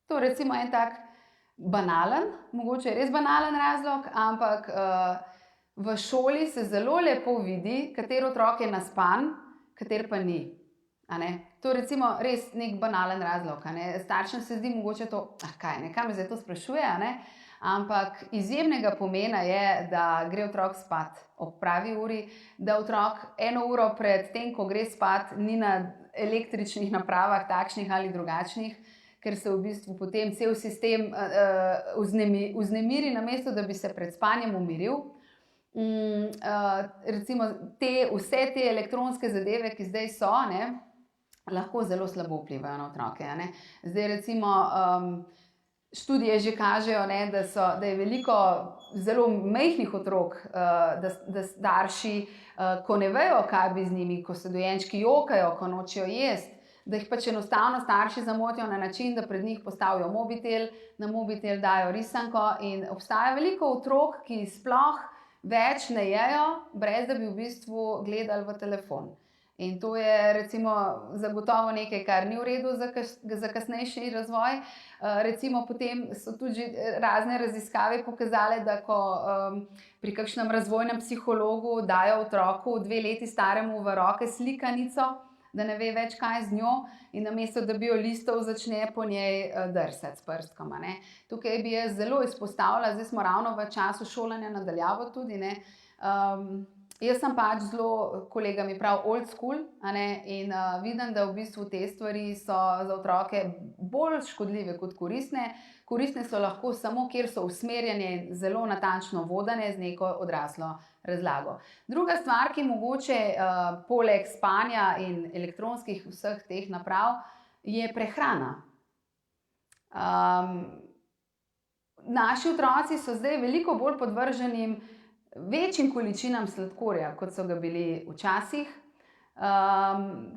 To je recimo en tak banalen, mogoče res banalen razlog, ampak v šoli se zelo lepo vidi, kater otrok je naspan, kater pa ni. To je recimo res nek banalen razlog. Staršem se zdi mogoče to, kaj me zdaj to sprašuje, ampak izjemnega pomena je, da gre otrok spat ob pravi uri, da otrok 1 uro pred tem, ko gre spat, ni na električnih napravah, takšnih ali drugačnih, ker se v bistvu potem cel sistem vznemiri, namesto da bi se pred spanjem umiril. Recimo vse te elektronske zadeve, ki zdaj so, lahko zelo slabo vplivajo na otroke. Zdaj recimo študije že kažejo, da je veliko zelo majhnih otrok, da starši, ko ne vejo, kaj bi z njimi, ko se dojenčki jokajo, ko nočejo jesti, da jih pač enostavno starši zamotijo na način, da pred njih postavijo mobitel, na mobitel dajo risanko in obstaja veliko otrok, ki sploh več ne jejo, brez da bi v bistvu gledali v telefon. In to je recimo zagotovo nekaj, kar ni v redu za kasnejši razvoj. Recimo potem so tudi razne raziskave pokazale, da ko pri kakšnem razvojnem psihologu dajo otroku 2 leti staremu v roke slikanico, da ne ve več, kaj z njo, in namesto da bi jo listal, začne po njej drsati s prstkom. Tukaj bi jaz zelo izpostavila, zdaj smo ravno v času šolanja na daljavo tudi, jaz sem pač zelo, kolega mi pravi, old school, in vidim, da v bistvu te stvari so za otroke bolj škodljive kot koristne. Koristne so lahko samo, kjer so usmerjene, zelo natančno vodene z neko odraslo razlago. Druga stvar, ki mogoče poleg spanja in elektronskih vseh teh naprav, je prehrana. Naši otroci so zdaj veliko bolj podvrženi večjim količinam sladkorja, kot so ga bili včasih,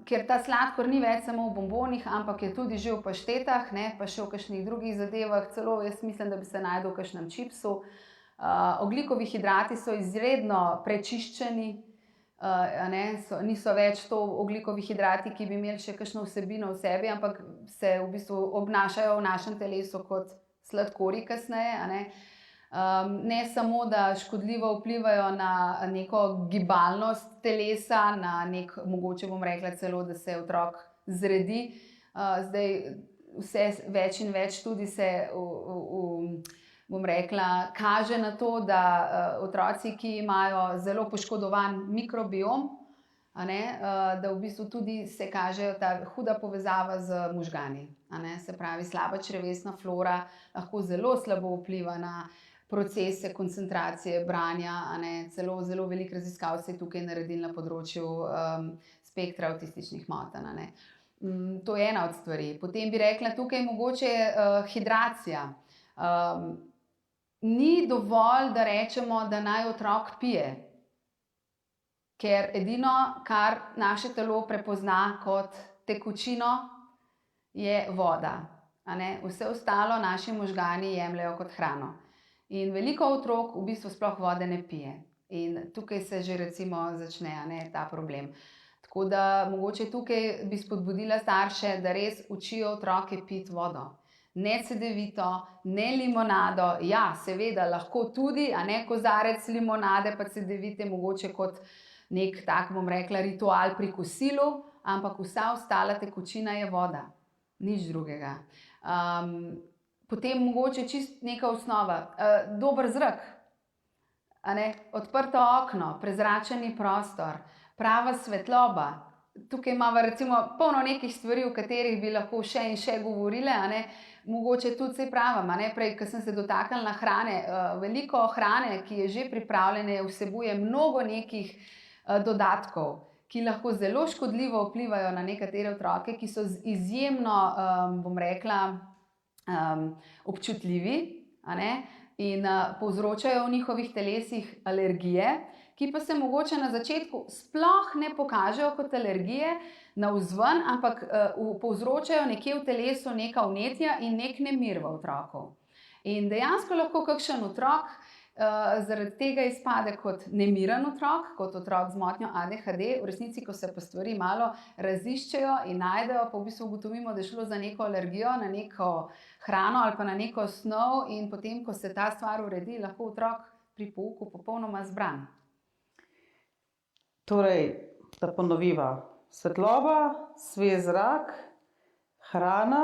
ker ta sladkor ni več samo v bombonih, ampak je tudi že v paštetah, pa še v kakšnih drugih zadevah, celo jaz mislim, da bi se našel v kakšnem čipsu. Ogljikovi hidrati so izredno prečiščeni, niso več to ogljikovi hidrati, ki bi imeli še kakšno vsebino v sebi, ampak se v bistvu obnašajo v našem telesu kot sladkorji kasneje. Ne samo, da škodljivo vplivajo na neko gibalnost telesa, na nek, mogoče bom rekla celo, da se otrok zredi. Zdaj vse več in več tudi se, bom rekla, kaže na to, da otroci, ki imajo zelo poškodovan mikrobiom, da v bistvu tudi se kaže ta huda povezava z možgani. Se pravi, slaba črevesna flora lahko zelo slabo vpliva na procese koncentracije, branja, celo zelo veliko raziskav se je tukaj naredilo na področju spektra avtističnih motenj. To je ena od stvari. Potem bi rekla tukaj mogoče hidracija. Ni dovolj, da rečemo, da naj otrok pije, ker edino, kar naše telo prepozna kot tekočino, je voda. Vse ostalo naši možgani jemljejo kot hrano. In veliko otrok v bistvu sploh vode ne pije. In tukaj se že recimo začne ta problem. Tako da mogoče tukaj bi spodbudila starše, da res učijo otroke piti vodo. Ne cedevito, ne limonado, ja, seveda lahko tudi, kozarec limonade pa cedevite mogoče kot nek tak, bom rekla, ritual pri kosilu, ampak vsa ostala tekočina je voda, nič drugega. Potem mogoče čist neka osnova, dober zrak, odprto okno, prezračeni prostor, prava svetloba. Tukaj imamo recimo polno nekih stvari, o katerih bi lahko še in še govorile, mogoče tudi se pravim, prej, ko sem se dotaknila hrane, veliko hrane, ki je že pripravljene, vsebuje mnogo nekih dodatkov, ki lahko zelo škodljivo vplivajo na nekatere otroke, ki so izjemno, bom rekla, občutljivi in povzročajo v njihovih telesih alergije, ki pa se mogoče na začetku sploh ne pokažejo kot alergije navzven, ampak povzročajo nekje v telesu neka vnetja in nek nemir v otroku. In dejansko lahko kakšen otrok zaradi tega izpade kot nemiren otrok, kot otrok z motnjo ADHD, v resnici, ko se pa stvari malo raziščejo in najdejo, pa v bistvu ugotovimo, da je šlo za neko alergijo na neko hrano ali pa na neko snov, in potem, ko se ta stvar uredi, lahko otrok pri pouku popolnoma zbran. Torej, da ponoviva, svetloba, svež zrak, hrana,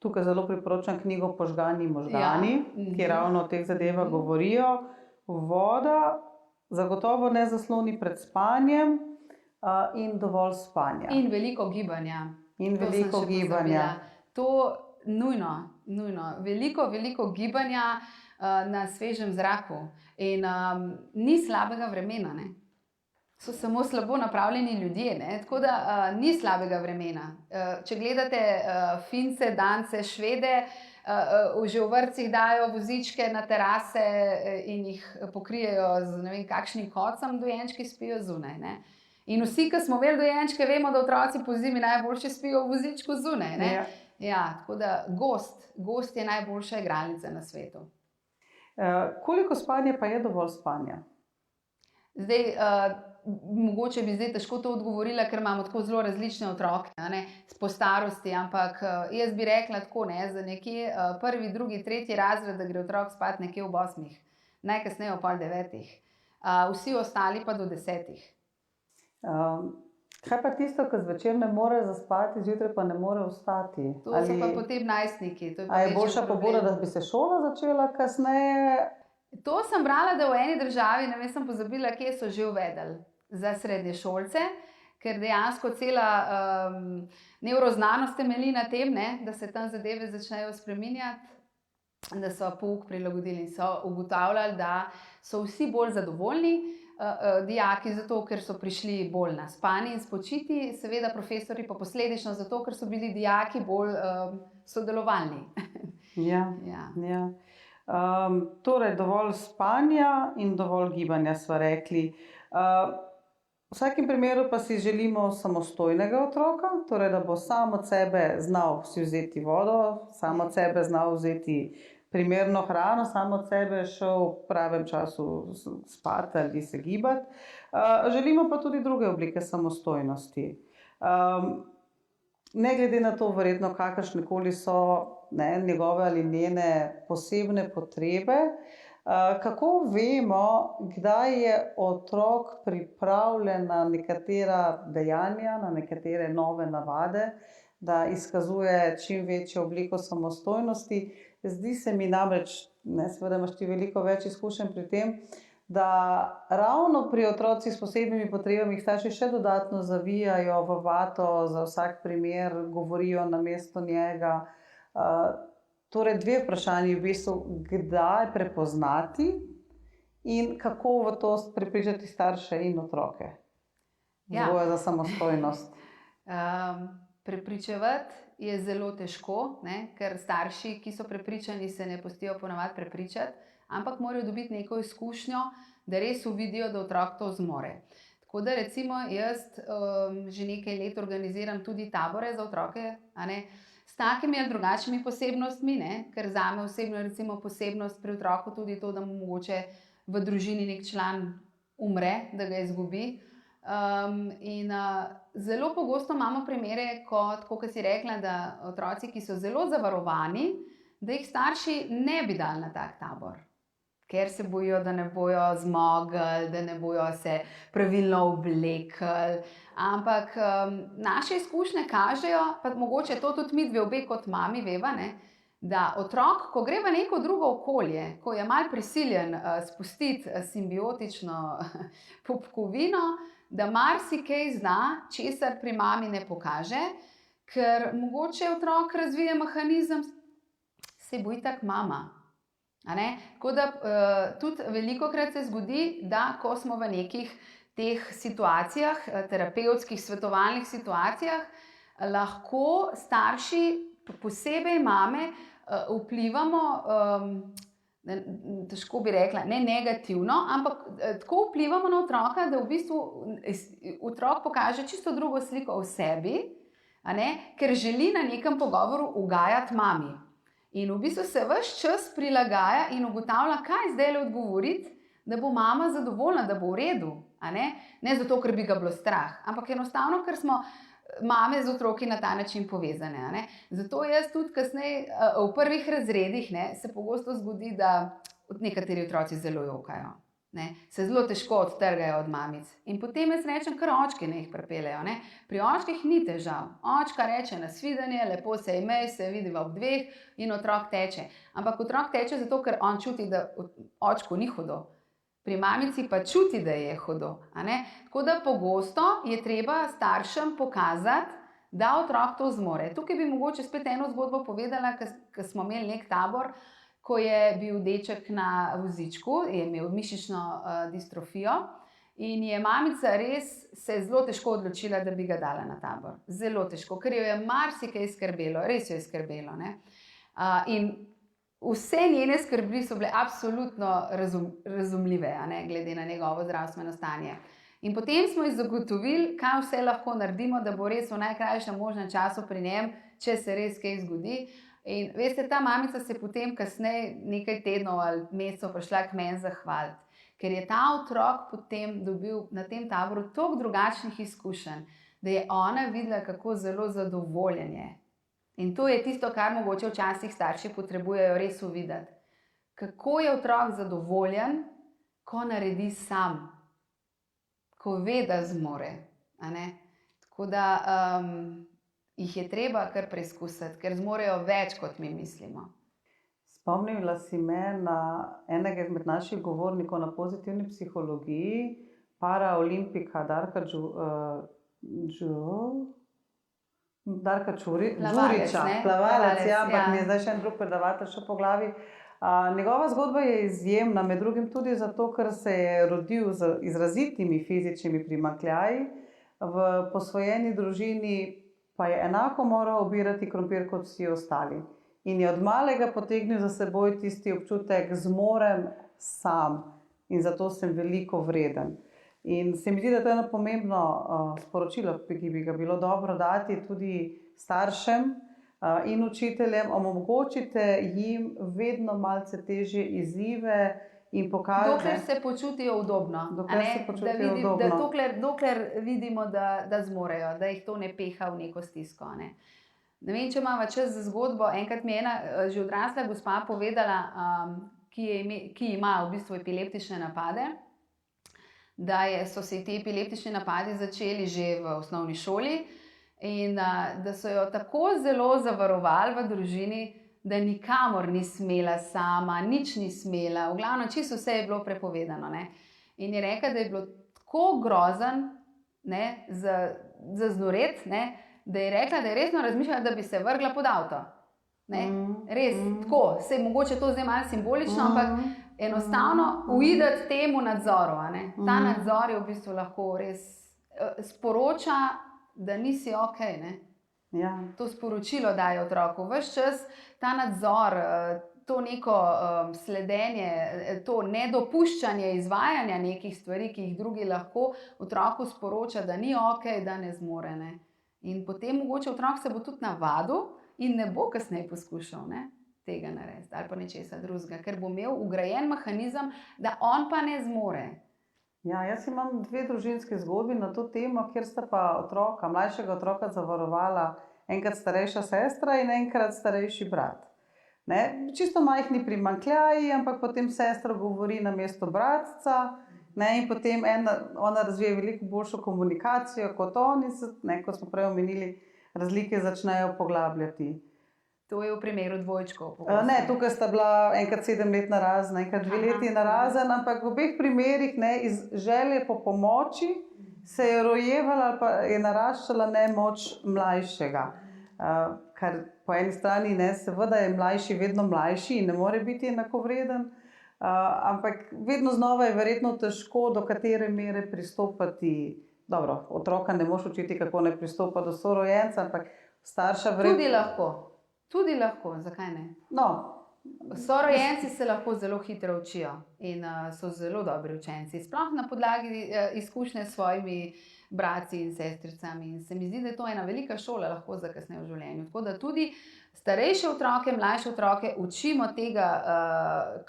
tukaj zelo priporočam knjigo Požgani možgani, ki ravno o teh zadevah govorijo, voda, zagotovo ne zasloni pred spanjem in dovolj spanja. In veliko gibanja. In veliko gibanja. To nujno, nujno. Veliko gibanja na svežem zraku. In ni slabega vremena, So samo slabo napravljeni ljudje, tako da ni slabega vremena. Če gledate Fince, Dance, Švede, že v vrtcih dajo vozičke na terase in jih pokrijejo z ne vem kakšnim kocem, dojenčki spijo zunaj. In vsi, ki smo imeli dojenčke, vemo, da otroci po zimi najboljše spijo v vozičku zunaj. Ne? Ja. Ja, tako da gost je najboljša igralnica na svetu. Koliko spanja pa je dovolj spanja? Zdaj, mogoče bi zdaj težko to odgovorila, ker imamo tako zelo različne otroke, po starosti, ampak jaz bi rekla tako, za nekje 1., 2., 3. razred, da gre otrok spat nekje ob 8, najkasneje ob 8:30, vsi ostali pa do 10. Kaj pa tisto, ki zvečer ne more zaspati, zjutraj pa ne more vstati? To so pa potem najstniki. A je boljša pobuda, da bi se šola začela kasneje? To sem brala, da v eni državi, ne vem, sem pozabila, kje so že uvedli za srednješolce, ker dejansko cela nevroznanost temelji na tem, da se tam zadeve začnejo spreminjati, da so pouk prilagodili in so ugotavljali, da so vsi bolj zadovoljni, dijaki zato, ker so prišli bolj naspani in spočiti, seveda profesori pa posledično zato, ker so bili dijaki bolj sodelovalni. Ja. Torej, dovolj spanja in dovolj gibanja, sva rekli. V vsakem primeru pa si želimo samostojnega otroka, torej, da bo sam od sebe znal si vzeti vodo, sam od sebe znal vzeti primerno hrano, sam od sebe šel v pravem času spati ali se gibati. Želimo pa tudi druge oblike samostojnosti. Ne glede na to, verjetno, kakršnekoli so njegove ali njene posebne potrebe, kako vemo, kdaj je otrok pripravljen na nekatera dejanja, na nekatere nove navade, da izkazuje čim večjo obliko samostojnosti. Zdi se mi namreč, seveda imaš ti veliko več izkušenj pri tem, da ravno pri otrocih s posebnimi potrebami jih starši še dodatno zavijajo v vato, za vsak primer govorijo namesto njega. Torej, 2 vprašanji v bistvu, kdaj prepoznati in kako v to prepričati starše in otroke. Vzgoja za samostojnost. Prepričevati je zelo težko, ker starši, ki so prepričani, se ne pustijo ponavadi prepričati, ampak morajo dobiti neko izkušnjo, da res uvidijo, da otrok to zmore. Tako da recimo jaz že nekaj let organiziram tudi tabore za otroke, s takimi ali drugačnimi posebnostmi, ker zame osebno je recimo posebnost pri otroku tudi to, da mu mogoče v družini nek član umre, da ga izgubi. Zelo pogosto imamo primere, kot si rekla, da otroci, ki so zelo zavarovani, da jih starši ne bi dali na tak tabor, ker se bojijo, da ne bojo zmogli, da ne bojo se pravilno oblekli. Ampak naše izkušnje kažejo, pa mogoče to tudi mi dve obe kot mami veva, da otrok, ko gre v neko drugo okolje, ko je malo prisiljen spustiti simbiotično popkovino, da marsikaj zna, česar pri mami ne pokaže, ker mogoče otrok razvije mehanizem, se boji tak mama. Tako da tudi velikokrat se zgodi, da ko smo v nekih teh situacijah, terapevtskih, svetovalnih situacijah, lahko starši, posebej mame, vplivamo, težko bi rekla, ne negativno, ampak tako vplivamo na otroka, da v bistvu otrok pokaže čisto drugo sliko o sebi, ker želi na nekem pogovoru ugajati mami. In v bistvu se ves čas prilagaja in ugotavlja, kaj zdaj odgovoriti, da bo mama zadovoljna, da bo v redu. Ne zato, ker bi ga bilo strah, ampak enostavno, ker smo mame z otroki na ta način povezane. Zato jaz tudi kasneje v prvih razredih se pogosto zgodi, da nekateri otroci zelo jokajo. Se zelo težko odtrgajo od mamic. In potem jaz rečem, kar očki ne jih pripeljejo. Pri očkih ni težav. Očka reče nasvidenje, lepo se imej, se vidiva ob 2 in otrok teče. Ampak otrok teče zato, ker on čuti, da očku ni hudo. Pri mamici pa čuti, da je hudo. Tako da pogosto je treba staršem pokazati, da otrok to zmore. Tukaj bi mogoče spet eno zgodbo povedala, ker smo imeli nek tabor, ko je bil deček na vozičku, je imel mišično distrofijo in je mamica res se zelo težko odločila, da bi ga dala na tabor. Zelo težko, ker jo je marsikaj skrbelo, res jo je skrbelo. In vse njene skrbi so bile absolutno razumljive, glede na njegovo zdravstveno stanje. In potem smo ji zagotovili, kaj vse lahko naredimo, da bo res v najkrajšem možnem času pri njem, če se res kaj zgodi. In veste, ta mamica se potem kasneje nekaj tednov ali mesecev prišla k meni zahvaliti, ker je ta otrok potem dobil na tem taboru toliko drugačnih izkušenj, da je ona videla, kako zelo zadovoljen je. In to je tisto, kar mogoče včasih starši potrebujejo res uvideti. Kako je otrok zadovoljen, ko naredi sam, ko ve, da zmore. Tako da jih je treba kar preizkusiti, ker zmorejo več, kot mi mislimo. Spomnila si me na enega izmed naših govornikov na pozitivni psihologiji, paraolimpika Darka Đurića, plavalec, ampak mi je zdaj še en drug predavatelj še po glavi. Njegova zgodba je izjemna, med drugim tudi zato, ker se je rodil z izrazitimi fizičnimi primanjkljaji, v posvojeni družini pa je enako moral obirati krompir kot vsi ostali. In je od malega potegnil za seboj tisti občutek, zmorem sam in zato sem veliko vreden. In se mi zdi, da to je eno pomembno sporočilo, ki bi ga bilo dobro dati tudi staršem in učiteljem. Omogočite jim vedno malce težje izzive in pokažite. Dokler se počutijo udobno. Dokler vidimo, da zmorejo, da jih to ne peha v neko stisko. Ne vem, če imamo čas za zgodbo. Enkrat mi je ena že odrasla gospa povedala, ki ima v bistvu epileptične napade, da so se ti epileptični napadi začeli že v osnovni šoli in da so jo tako zelo zavarovali v družini, da nikamor ni smela sama, nič ni smela, v glavnem čisto vse je bilo prepovedano. In je rekla, da je bilo tako grozen za znoret, da je rekla, da je resno razmišljala, da bi se vrgla pod avto. Res, tako, se mogoče to zdaj malo simbolično, ampak enostavno uideti temu nadzoru. Ta nadzor je v bistvu lahko res sporoča, da nisi ok. Ja. To sporočilo daje otroku. Ves čas ta nadzor, to neko sledenje, to nedopuščanje izvajanja nekih stvari, ki jih drugi lahko otroku sporoča, da ni ok, da ne zmore. In potem mogoče otrok se bo tudi navadil in ne bo kasneje poskušal tega narediti ali pa nečesa drugega, ker bo imel vgrajen mehanizem, da on pa ne zmore. Ja, jaz imam 2 družinske zgodbi na to temo, kjer sta pa mlajšega otroka zavarovala enkrat starejša sestra in enkrat starejši brat. Čisto majhni primanjkljaji, ampak potem sestra govori namesto bratca, in potem ona razvije veliko boljšo komunikacijo kot on in kot smo prej omenili, razlike začnejo poglabljati. To je v primeru dvojčkov. Ne, tukaj sta bila enkrat 7 let narazen, enkrat 2 leti narazen, ampak v obeh primerih iz želje po pomoči se je rojevala ali pa je naraščala nemoč mlajšega. Kar po eni strani seveda je mlajši vedno mlajši in ne more biti enakovreden, ampak vedno znova je verjetno težko, do katere mere pristopati. Dobro, otroka ne moš učiti, kako ne pristopa do sorojenca, ampak starša verjetno... Tudi lahko, zakaj ne? Sorojenci se lahko zelo hitro učijo in so zelo dobri učenci, sploh na podlagi izkušnje s svojimi bratci in sestricami. In se mi zdi, da je to ena velika šola lahko za kasneje v življenju. Tako da tudi starejše otroke, mlajše otroke učimo tega,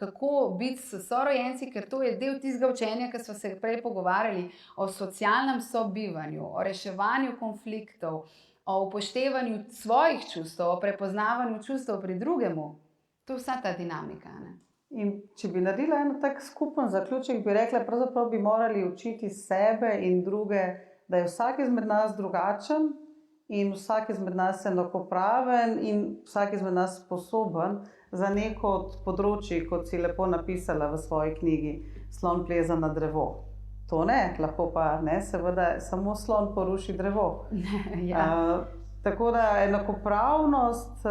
kako biti s sorojenci, ker to je del tistega učenja, ki smo se prej pogovarjali o socialnem sobivanju, o reševanju konfliktov, o upoštevanju svojih čustev, o prepoznavanju čustev pri drugemu. To je vsa ta dinamika. In če bi naredila en tak skupen zaključek, bi rekla, pravzaprav bi morali učiti sebe in druge, da je vsak izmed nas drugačen in vsak izmed nas enakopraven in vsak izmed nas sposoben za neko od področij, kot si lepo napisala v svoji knjigi Slon pleza na drevo. To ne, lahko pa ne, seveda samo slon poruši drevo. Tako da enakopravnost,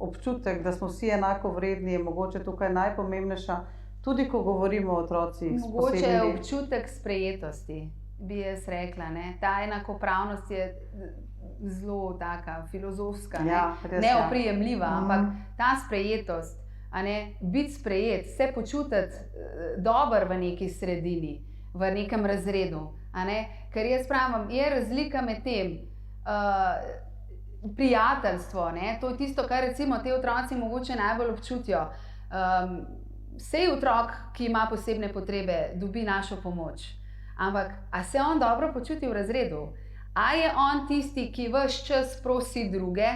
občutek, da smo vsi enako vredni, je mogoče tukaj najpomembnejša, tudi ko govorimo o otrocih. Mogoče je občutek sprejetosti, bi jaz rekla. Ta enakopravnost je zelo taka filozofska, neoprijemljiva, ampak ta sprejetost, biti sprejet, se počutiti dober v neki sredini, v nekem razredu. Ker jaz pravim, je razlika med tem prijateljstvo, to je tisto, kar recimo te otroci mogoče najbolj občutijo. Sej otrok, ki ima posebne potrebe, dobi našo pomoč. Ampak, a se on dobro počuti v razredu? A je on tisti, ki ves čas prosi druge,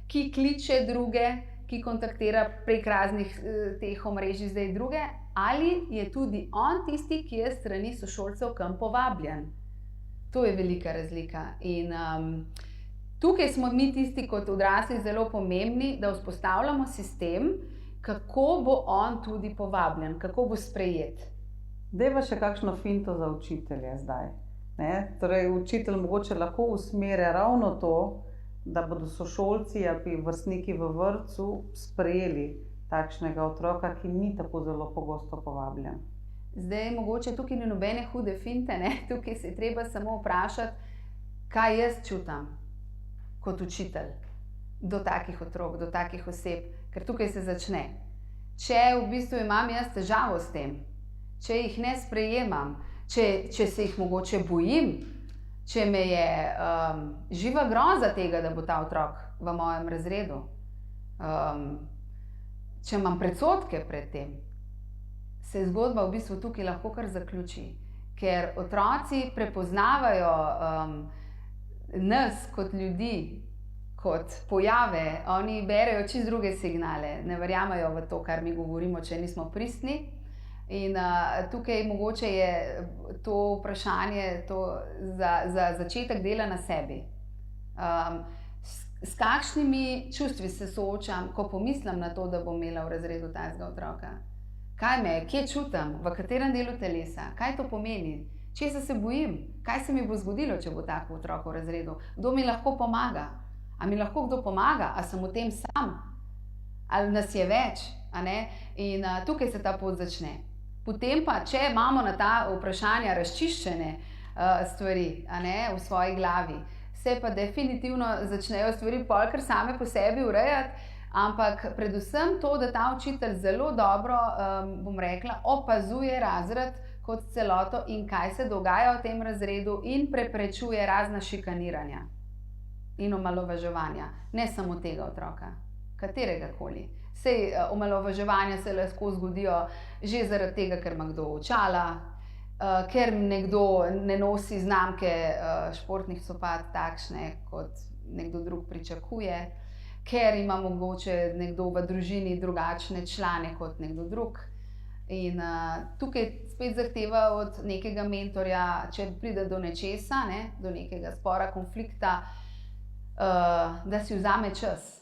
ki kliče druge, ki kontaktira prek raznih teh omrežij zdaj druge? Ali je tudi on tisti, ki je strani sošolcev kam povabljen? To je velika razlika. In tukaj smo mi tisti kot odrasli zelo pomembni, da vzpostavljamo sistem, kako bo on tudi povabljen, kako bo sprejet. Dajva še kakšno finto za učitelje zdaj. Torej, učitelj mogoče lahko usmeri ravno to, da bodo sošolci ali vrstniki v vrtcu sprejeli takšnega otroka, ki ni tako zelo pogosto povabljen. Zdaj, mogoče tukaj ni nobene hude finte, tukaj se je treba samo vprašati, kaj jaz čutam kot učitelj do takih otrok, do takih oseb, ker tukaj se začne. Če v bistvu imam jaz težavo s tem, če jih ne sprejemam, če se jih mogoče bojim, če me je živa groza tega, da bo ta otrok v mojem razredu, če imam predsodke pred tem, se zgodba v bistvu tukaj lahko kar zaključi. Ker otroci prepoznavajo nas kot ljudi, kot pojave, oni berejo čisto druge signale, ne verjamajo v to, kar mi govorimo, če nismo pristni. In tukaj mogoče je to vprašanje za začetek dela na sebi. S kakšnimi čustvi se soočam, ko pomislim na to, da bom imela v razredu takega otroka? Kaj me, kje čutim, v katerem delu telesa, kaj to pomeni, česa se bojim, kaj se mi bo zgodilo, če bo tako otrok v razredu, kdo mi lahko pomaga, a mi lahko kdo pomaga, a sem v tem sam, ali nas je več, in tukaj se ta pot začne. Potem pa, če imamo na ta vprašanja razčiščene stvari v svoji glavi, se pa definitivno začnejo stvari pol kar same po sebi urejati, ampak predvsem to, da ta učitelj zelo dobro, bom rekla, opazuje razred kot celoto in kaj se dogaja v tem razredu in preprečuje razna šikaniranja in omalovaževanja, ne samo tega otroka, katerega koli. Sej omalovaževanja se lahko zgodijo že zaradi tega, ker ima kdo očala, ker nekdo ne nosi znamke športnih copat takšne, kot nekdo drug pričakuje, ker ima mogoče nekdo v družini drugačne člane kot nekdo drug. In tukaj spet zahteva od nekega mentorja, če pride do nečesa, do nekega spora, konflikta, da si vzame čas.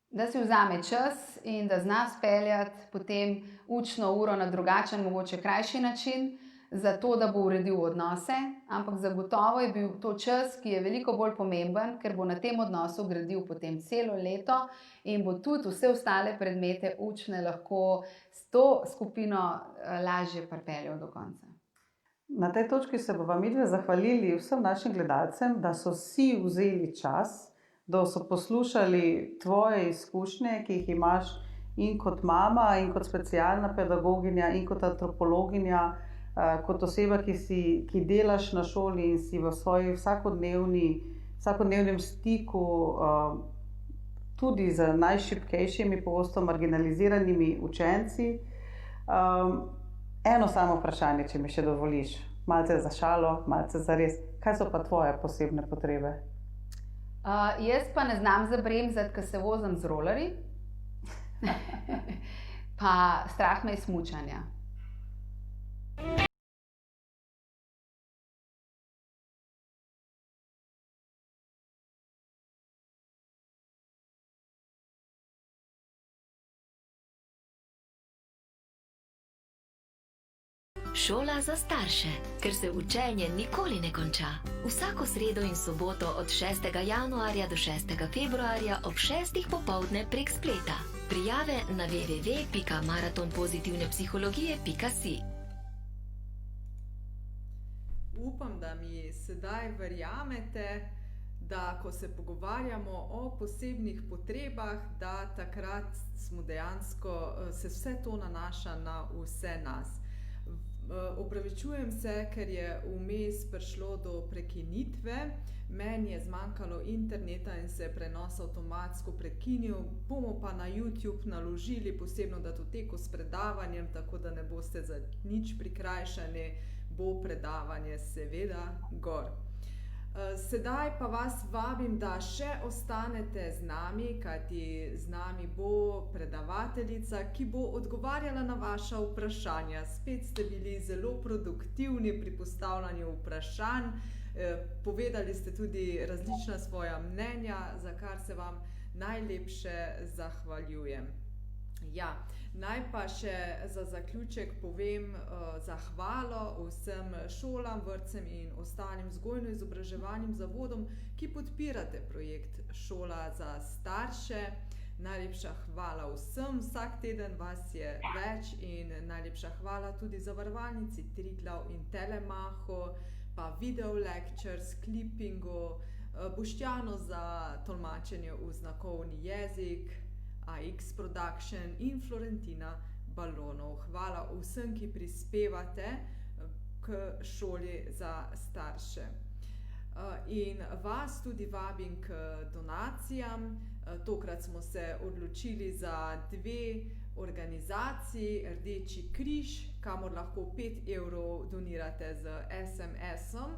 Da si vzame čas in da zna speljati potem učno uro na drugačen, mogoče krajši način, zato da bo uredil odnose, ampak zagotovo je bil to čas, ki je veliko bolj pomemben, ker bo na tem odnosu gradil potem celo leto in bo tudi vse ostale predmete učne lahko s to skupino lažje pripeljal do konca. Na tej točki se bova midve zahvalili vsem našim gledalcem, da so si vzeli čas, da so poslušali tvoje izkušnje, ki jih imaš in kot mama, in kot specialna pedagoginja, in kot antropologinja, kot oseba, ki delaš na šoli in si v svoji vsakodnevnem stiku tudi z najšibkejšimi, pogosto marginaliziranimi učenci. Eno samo vprašanje, če mi še dovoliš, malce za šalo, malce za res. Kaj so pa tvoje posebne potrebe? Jaz pa ne znam zabremzati, ker se vozim z rolerji, pa strah me je smučanja. Šola za starše, ker se učenje nikoli ne konča. Vsako sredo in soboto od 6. januarja do 6. februarja ob 6. popoldne prek spleta. Prijave na www.maratonpozitivnepsihologije.si. Upam, da mi sedaj verjamete, da ko se pogovarjamo o posebnih potrebah, da takrat smo dejansko, se vse to nanaša na vse nas. Opravičujem se, ker je vmes prišlo do prekinitve. Meni je zmanjkalo interneta in se je prenos avtomatsko prekinil. Bomo pa na YouTube naložili posebno datoteko s predavanjem, tako da ne boste za nič prikrajšani, bo predavanje seveda gor. Sedaj pa vas vabim, da še ostanete z nami, kajti z nami bo predavateljica, ki bo odgovarjala na vaša vprašanja. Spet ste bili zelo produktivni pri postavljanju vprašanj, povedali ste tudi različna svoja mnenja, za kar se vam najlepše zahvaljujem. Ja, naj pa še za zaključek povem zahvalo vsem šolam, vrtcem in ostalim vzgojno-izobraževalnim zavodom, ki podpirate projekt Šola za starše. Najlepša hvala vsem, vsak teden vas je več in najlepša hvala tudi zavarovalnici Triglav in Telemachu, pa Video Lectures, Clippingu, Boštjanu za tolmačenje v znakovni jezik, AX Production in Florentina Balonov. Hvala vsem, ki prispevate k Šoli za starše. In vas tudi vabim k donacijam. Tokrat smo se odločili za 2 organizaciji, Rdeči križ, kamor lahko 5 € donirate z SMS-om,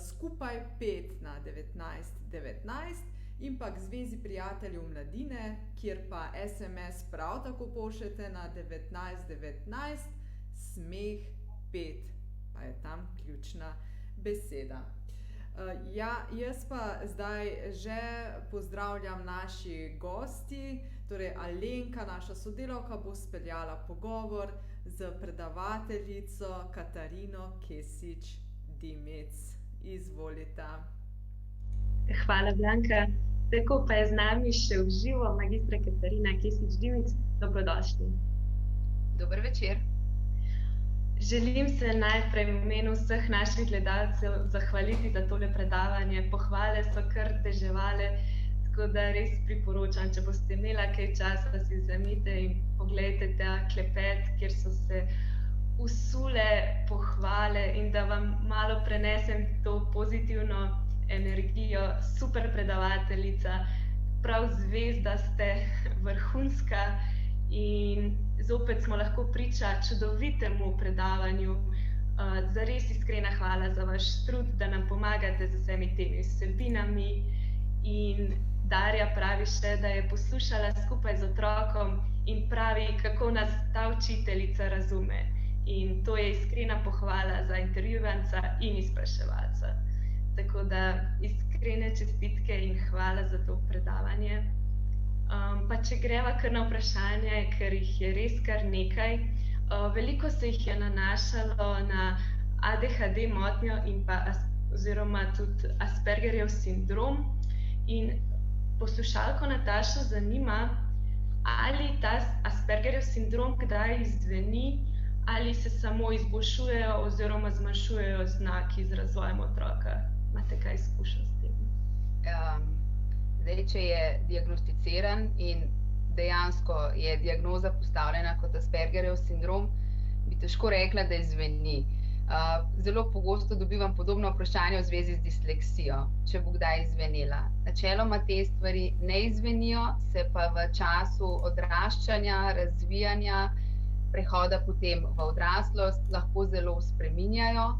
skupaj 5 na 1919, in pa k Zvezi prijateljev mladine, kjer pa SMS prav tako pošljete na 1919, smeh 5, pa je tam ključna beseda. Ja, jaz pa zdaj že pozdravljam naši gosti, torej Alenka, naša sodelavka, bo speljala pogovor z predavateljico Katarino Kesič Dimec. Izvolite. Hvala, Blanka. Tako pa je z nami še v živo magistra Katarina Kesič Dimec. Dobrodošli. Dober večer. Želim se najprej v imenu vseh naših gledalcev zahvaliti za tole predavanje. Pohvale so kar deževale, tako da res priporočam, če boste imela kaj časa, da si vzemite in pogledajte ta klepet, kjer so se usule pohvale, in da vam malo prenesem to pozitivno energijo. Super predavateljica, prav zvezda ste, vrhunska, in zopet smo lahko priča čudovitemu predavanju. Zares iskrena hvala za vaš trud, da nam pomagate z vsemi temi vsebinami. In Darja pravi še, da je poslušala skupaj z otrokom in pravi, kako nas ta učiteljica razume. In to je iskrena pohvala za intervjuvanca in izpraševalca. Tako da iskrene čestitke in hvala za to predavanje. Pa če greva kar na vprašanje, ker jih je res kar nekaj. Veliko se jih je nanašalo na ADHD motnjo in pa oziroma tudi Aspergerjev sindrom. In poslušalko Natašo zanima, ali ta Aspergerjev sindrom kdaj izzveni, ali se samo izboljšujejo oziroma zmanjšujejo znaki z razvojem otroka. Imate kaj izkušenj s tem? Zdaj, če je diagnosticiran in dejansko je diagnoza postavljena kot Aspergerjev sindrom, bi težko rekla, da izzveni. Zelo pogosto dobivam podobno vprašanje v zvezi z disleksijo, če bo kdaj izzvenela. Načeloma te stvari ne izzvenijo, se pa v času odraščanja, razvijanja, prehoda potem v odraslost lahko zelo spreminjajo.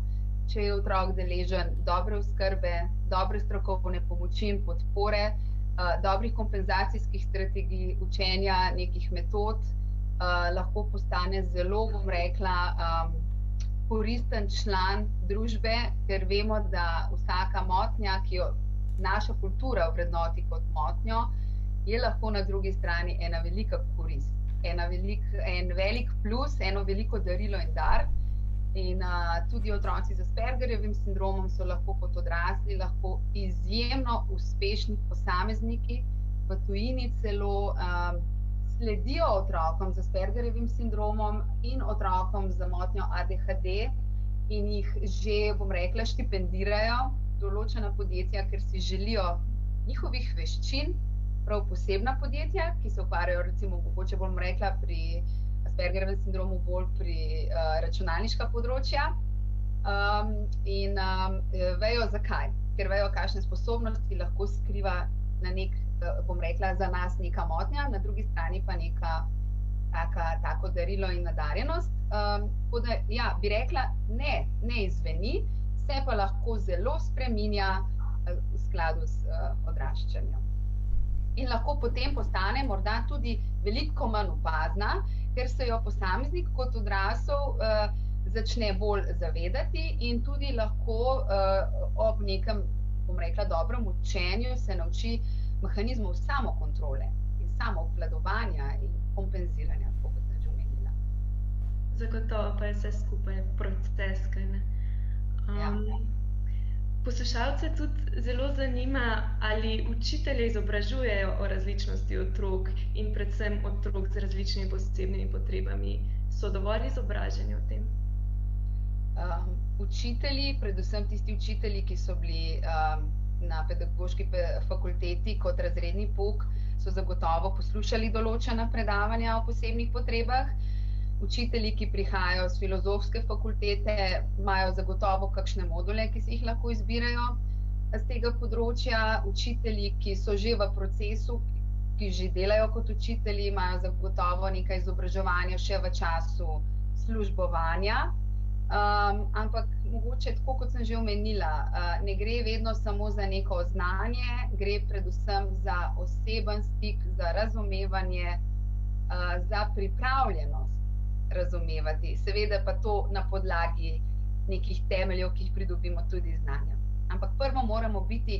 Če je otrok deležen dobre oskrbe, dobre strokovne pomoči in podpore, dobrih kompenzacijskih strategij, učenja nekih metod, lahko postane zelo, bom rekla, koristen član družbe, ker vemo, da vsaka motnja, ki jo naša kultura vrednoti kot motnjo, je lahko na drugi strani ena velika korist, en velik plus, eno veliko darilo in dar. In tudi otroci z Aspergerjevim sindromom so lahko kot odrasli izjemno uspešni posamezniki, v tujini celo sledijo otrokom z Aspergerjevim sindromom in otrokom z motnjo ADHD in jih že, bom rekla, štipendirajo določena podjetja, ker si želijo njihovih veščin, prav posebna podjetja, ki se ukvarjajo recimo, mogoče bom rekla, pri Aspergerjevem sindromu bolj pri računalniška področja in vejo zakaj, ker vejo, kakšne sposobnosti lahko skriva na nek, bom rekla, za nas neka motnja, na drugi strani pa neka tako darilo in nadarjenost. Tako da, ja, bi rekla, ne izzveni, se pa lahko zelo spreminja v skladu s odraščanjem. In lahko potem postane morda tudi veliko manj opazna, ker se jo posameznik kot odrasel začne bolj zavedati in tudi lahko ob nekem, bom rekla, dobrem učenju se nauči mehanizmov samokontrole in samoobvladovanja in kompenziranja, tako kot sem že omenila. Zagotovo pa je vse skupaj proces, kaj ne? Poslušalce tudi zelo zanima, ali učitelji izobražujejo o različnosti otrok in predvsem otrok z različnimi posebnimi potrebami. So dovolj izobraženi o tem? Učitelji, predvsem tisti učitelji, ki so bili na pedagoški fakulteti kot razredni pouk, so zagotovo poslušali določena predavanja o posebnih potrebah. Učitelji, ki prihajajo z filozofske fakultete, imajo zagotovo kakšne module, ki si jih lahko izbirajo z tega področja. Učitelji, ki so že v procesu, ki že delajo kot učitelji, imajo zagotovo nekaj izobraževanja še v času službovanja. Ampak mogoče, tako kot sem že omenila, ne gre vedno samo za neko znanje, gre predvsem za oseben stik, za razumevanje, za pripravljenost razumevati. Seveda pa to na podlagi nekih temeljev, ki jih pridobimo tudi znanja. Ampak prvo moramo biti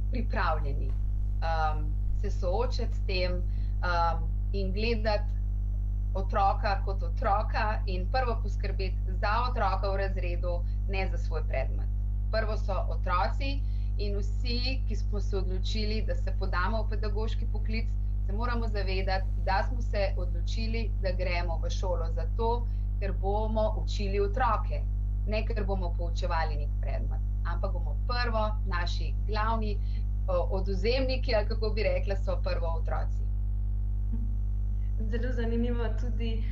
pripravljeni, se soočati s tem in gledati otroka kot otroka in prvo poskrbeti za otroka v razredu, ne za svoj predmet. Prvo so otroci in vsi, ki smo se odločili, da se podamo v pedagoški poklic, se moramo zavedati, da smo se odločili, da gremo v šolo zato, ker bomo učili otroke, ne ker bomo poučevali nek predmet, ampak bomo prvo, naši glavni odvzemniki, ali kako bi rekla, so prvo otroci. Zelo zanimivo tudi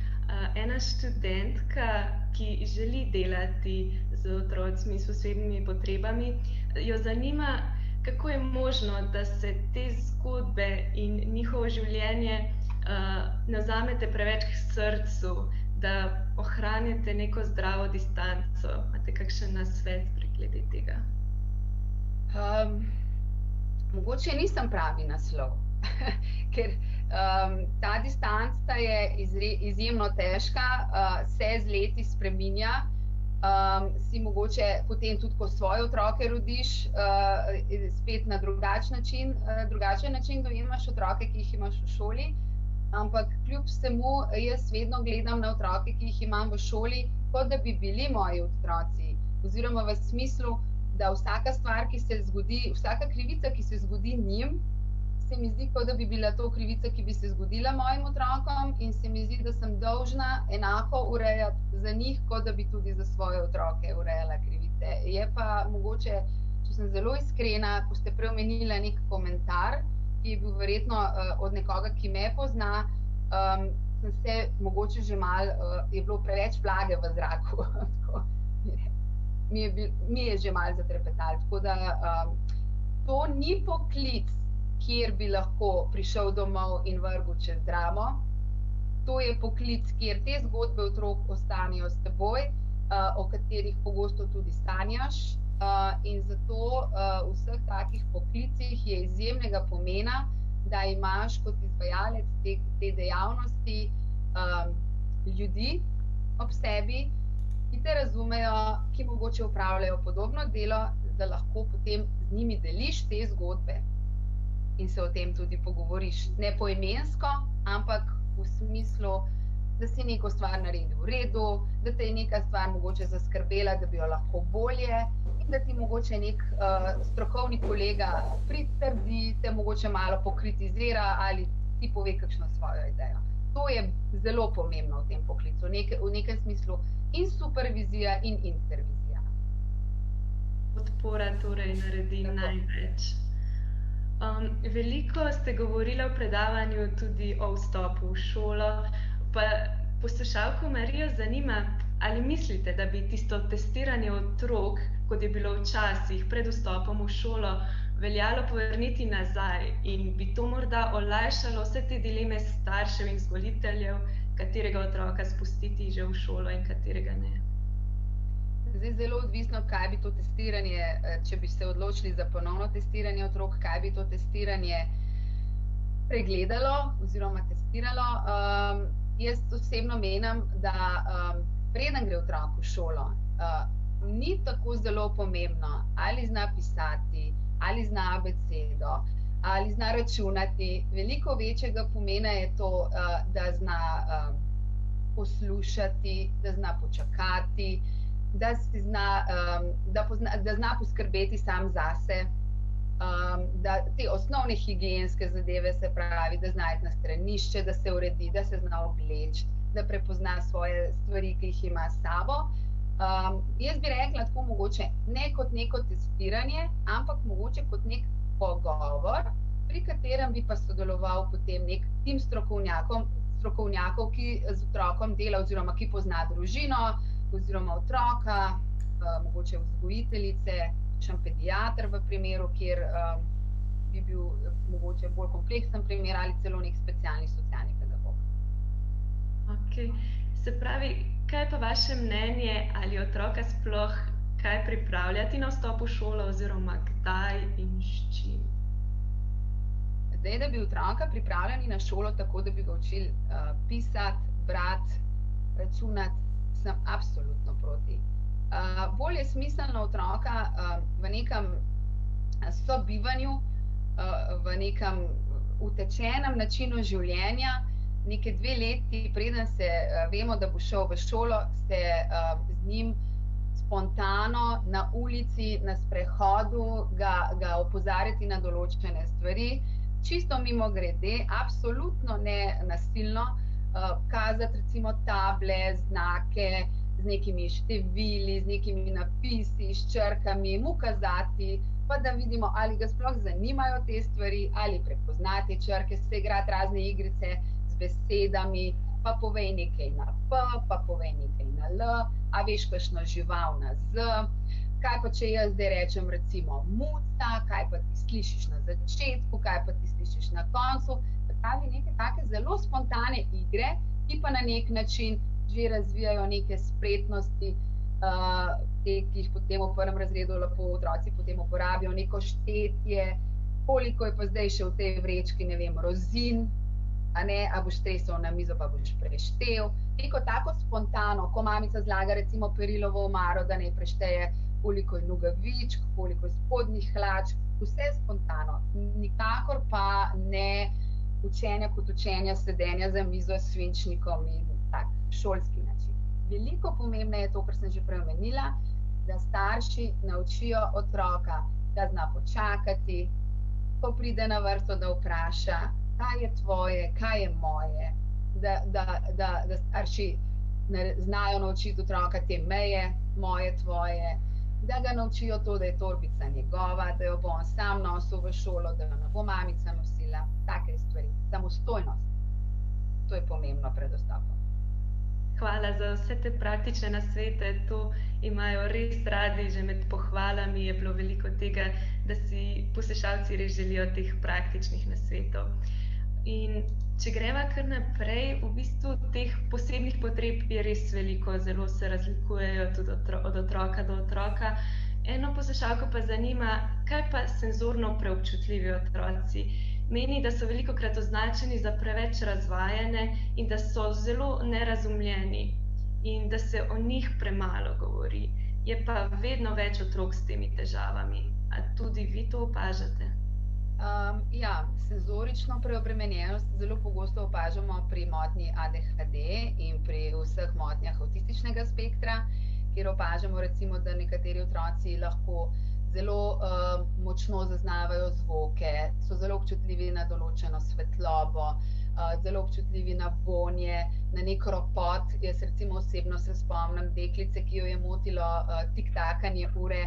ena študentka, ki želi delati z otroci s posebnimi potrebami, jo zanima, kako je možno, da se te zgodbe in njihovo življenje ne vzamete preveč k srcu, da ohranite neko zdravo distanco. Imate kakšen nasvet glede tega? Mogoče nisem pravi naslov, ker ta distanca je izjemno težka, se z leti spreminja. Si mogoče potem tudi, ko svoje otroke rodiš, spet na drugačen način dojemaš otroke, ki jih imaš v šoli, ampak kljub vsemu jaz vedno gledam na otroke, ki jih imam v šoli, kot da bi bili moji otroci, oziroma v smislu, da vsaka stvar, ki se zgodi, vsaka krivica, ki se zgodi njim, se mi zdi, kot da bi bila to krivica, ki bi se zgodila mojim otrokom in se mi zdi, da sem dolžna enako urejati za njih, kot da bi tudi za svoje otroke urejala krivice. Je pa mogoče, če sem zelo iskrena, ko ste prej omenila nek komentar, ki je bil verjetno od nekoga, ki me pozna, sem se mogoče že malo, je bilo preveč vlage v zraku, mi je že malo zatrepetalo. Tako da to ni poklic, kjer bi lahko prišel domov in vrgel čez dramo. To je poklic, kjer te zgodbe otrok ostanejo s teboj, o katerih pogosto tudi sanjaš. In zato v vseh takih poklicih je izjemnega pomena, da imaš kot izvajalec te dejavnosti ljudi ob sebi, ki te razumejo, ki mogoče opravljajo podobno delo, da lahko potem z njimi deliš te zgodbe in se o tem tudi pogovoriš. Ne poimensko, ampak v smislu, da si neko stvar naredil v redu, da te je neka stvar mogoče zaskrbela, da bi jo lahko bolje in da ti mogoče nek strokovni kolega pritrdi, te mogoče malo pokritizira ali ti pove kakšno svojo idejo. To je zelo pomembno v tem poklicu, v nekem smislu in supervizija in intervizija. Podpora torej naredi največ. Veliko ste govorili v predavanju tudi o vstopu v šolo, pa Poslušalko Marijo zanima, ali mislite, da bi tisto testiranje otrok, kot je bilo včasih pred vstopom v šolo, veljalo povrniti nazaj in bi to morda olajšalo vse te dileme staršev in vzgojiteljev, katerega otroka spustiti že v šolo in katerega ne? Zdaj, zelo odvisno, kaj bi to testiranje, če bi se odločili za ponovno testiranje otrok, kaj bi to testiranje pregledalo oziroma testiralo. Jaz osebno menim, da preden gre otrok v šolo, ni tako zelo pomembno, ali zna pisati, ali zna abecedo, ali zna računati. Veliko večjega pomena je to, da zna poslušati, da zna počakati, da zna poskrbeti sam zase, da te osnovne higienske zadeve, se pravi, da zna iti na stranišče, da se uredi, da se zna obleči, da prepozna svoje stvari, ki jih ima s sabo. Jaz bi rekla tako mogoče ne kot neko testiranje, ampak mogoče kot nek pogovor, pri katerem bi pa sodeloval potem nek tim strokovnjakov, ki z otrokom dela oziroma ki pozna družino oziroma otroka, mogoče vzgojiteljice, še pediater v primeru, kjer bi bil mogoče bolj kompleksen primer ali celo nek specialni socialni pedagog. Okay. Se pravi, kaj pa vaše mnenje, ali otroka sploh kaj pripravljati na vstop v šolo oziroma kdaj in s čim? Zdaj, da bi otroka pripravljali na šolo tako, da bi ga učili pisati, brati, računati, sem absolutno proti. Bolj je smiselno otroka v nekem sobivanju, v nekem utečenem načinu življenja, neke 2 leti, preden se vemo, da bo šel v šolo, se z njim spontano na ulici, na sprehodu ga opozarjati na določene stvari, čisto mimogrede, absolutno ne nasilno, kazati recimo table, znake z nekimi števili, z nekimi napisi, s črkami, mu kazati, pa da vidimo, ali ga sploh zanimajo te stvari, ali prepoznati črke, se igrati razne igrice z besedami, pa povej nekaj na P, pa povej nekaj na L, a veš kakšno žival na Z, kaj pa če jaz zdaj rečem recimo muca, kaj pa ti slišiš na začetku, kaj pa ti slišiš na koncu, pravi neke take zelo spontane igre, ki pa na nek način že razvijajo neke spretnosti, ki jih potem v 1. razredu lahko otroci potem uporabijo, neko štetje, koliko je pa zdaj še v tej vrečki, ne vem, rozin, a boš tresel na mizo, pa boš preštel. Neko tako spontano, ko mamica zlaga recimo perilovo omaro, da ne prešteje, koliko je nogavičk, koliko je spodnjih hlač, vse spontano, nikakor pa ne učenja kot učenja, sedenja za mizo s svinčnikom in tak šolski način. Veliko pomembneje je to, kar sem že prej omenila, da starši naučijo otroka, da zna počakati, ko pride na vrsto, da vpraša, kaj je tvoje, kaj je moje, da starši znajo naučiti otroka te meje, moje, tvoje, da ga naučijo to, da je torbica njegova, da jo bo on sam nosil v šolo, da jo ne bo mamica nosila, take stvari. Samostojnost, to je pomembno pred vstopom. Hvala za vse te praktične nasvete, to imajo res radi, že med pohvalami je bilo veliko tega, da si poslušalci res želijo teh praktičnih nasvetov. In če greva kar naprej, v bistvu teh posebnih potreb je res veliko, zelo se razlikujejo tudi od otroka do otroka. Eno poslušalko pa zanima, kaj pa senzorno preobčutljivi otroci? Meni, da so velikokrat označeni za preveč razvajene in da so zelo nerazumljeni in da se o njih premalo govori. Je pa vedno več otrok s temi težavami. A tudi vi to opažate? Ja, senzorično preobremenjenost zelo pogosto opažamo pri motnji ADHD in pri vseh motnjah avtističnega spektra, kjer opažamo recimo, da nekateri otroci lahko zelo močno zaznavajo zvoke, so zelo občutljivi na določeno svetlobo, zelo občutljivi na vonje, na nek ropot. Jaz recimo osebno se spomnim deklice, ki jo je motilo tiktakanje ure,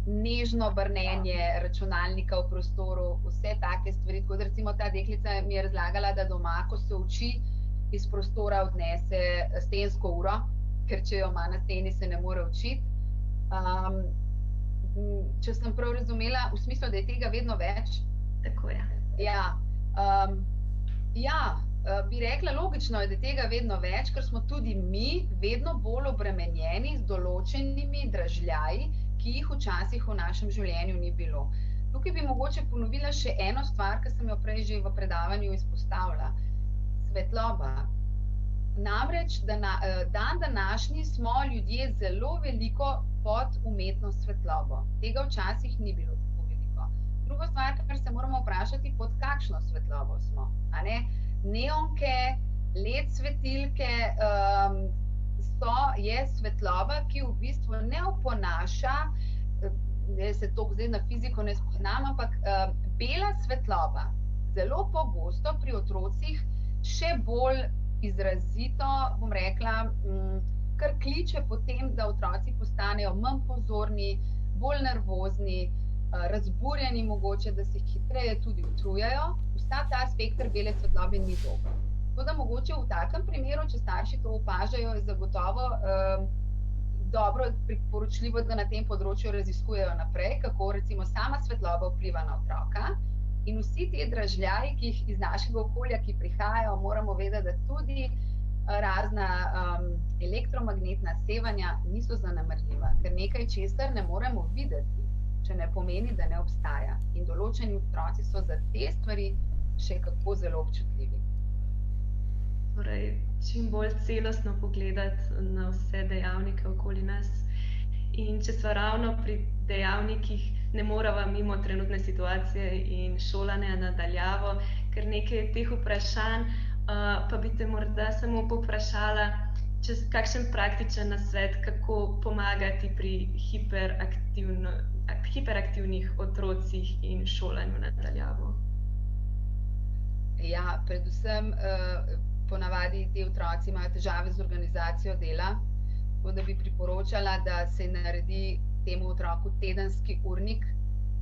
nežno brnenje računalnika v prostoru, vse take stvari. Tako da recimo ta deklica mi je razlagala, da doma, ko se uči, iz prostora odnese stensko uro, ker če jo ima na steni, se ne more učiti. Če sem prav razumela, v smislu, da je tega vedno več. Tako je. Bi rekla, logično je, da je tega vedno več, ker smo tudi mi vedno bolj obremenjeni z določenimi dražljaji, ki jih včasih v našem življenju ni bilo. Tukaj bi mogoče ponovila še eno stvar, ki sem jo prej že v predavanju izpostavila. Svetloba. Namreč, dan današnji smo ljudje zelo veliko pod umetno svetlobo. Tega včasih ni bilo tako veliko. Druga stvar, kar se moramo vprašati, pod kakšno svetlobo smo. Neonke, LED svetilke je svetloba, ki v bistvu ne oponaša, jaz se to zdaj na fiziko ne spoznam, ampak bela svetloba zelo pogosto pri otrocih še bolj izrazito, bom rekla, kar kliče potem, da otroci postanejo manj pozorni, bolj nervozni, razburjeni mogoče, da se hitreje tudi utrujajo. Vsa ta spektr bele svetlobe ni dober. Tako da mogoče v takem primeru, če starši to opažajo, je zagotovo dobro priporočljivo, da na tem področju raziskujejo naprej, kako recimo sama svetloba vpliva na otroka. In vsi ti dražljaji, ki jih iz našega okolja, ki prihajajo, moramo vedeti, da tudi razna elektromagnetna sevanja niso zanemarljiva, ker nekaj česar ne moremo videti, če ne pomeni, da ne obstaja. In določeni otroci so za te stvari še kako zelo občutljivi. Torej, čim bolj celostno pogledati na vse dejavnike okoli nas. In če smo ravno pri dejavnikih, ne morava mimo trenutne situacije in šolanja na daljavo, ker nekaj teh vprašanj, pa bi te morda samo povprašala, kakšen praktičen nasvet, kako pomagati pri hiperaktivnih otrocih in šolanju na daljavo. Ja, predvsem ponavadi ti otroci imajo težave z organizacijo dela, tako da bi priporočala, da se naredi temu otroku tedenski urnik,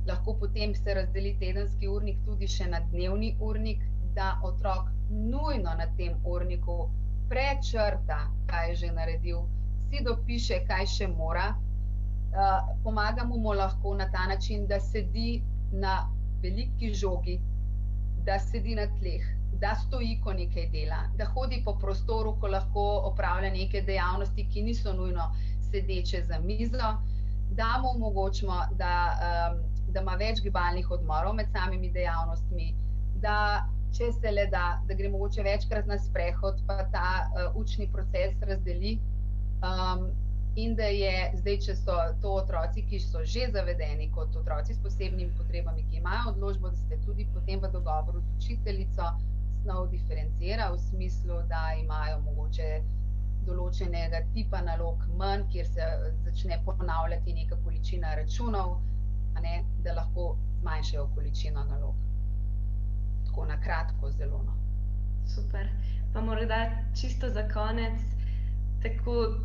lahko potem se razdeli tedenski urnik tudi še na dnevni urnik, da otrok nujno na tem urniku prečrta, kaj je že naredil, si dopiše, kaj še mora. Pomagamo mu lahko na ta način, da sedi na veliki žogi, da sedi na tleh, da stoji, ko nekaj dela, da hodi po prostoru, ko lahko opravlja neke dejavnosti, ki niso nujno sedeče za mizo, da mu omogočimo, da ima več gibalnih odmorov med samimi dejavnostmi, da če se le da gre mogoče večkrat na sprehod, pa ta učni proces razdeli. In da je zdaj, če so to otroci, ki so že zavedeni kot otroci s posebnimi potrebami, ki imajo odločbo, da ste tudi potem v dogovoru z učiteljico snov diferencira v smislu, da imajo mogoče določenega tipa nalog manj, kjer se začne ponavljati neka količina računov, da lahko zmanjšajo količino nalog. Tako na kratko, zelo. Super. Pa morda čisto za konec, tako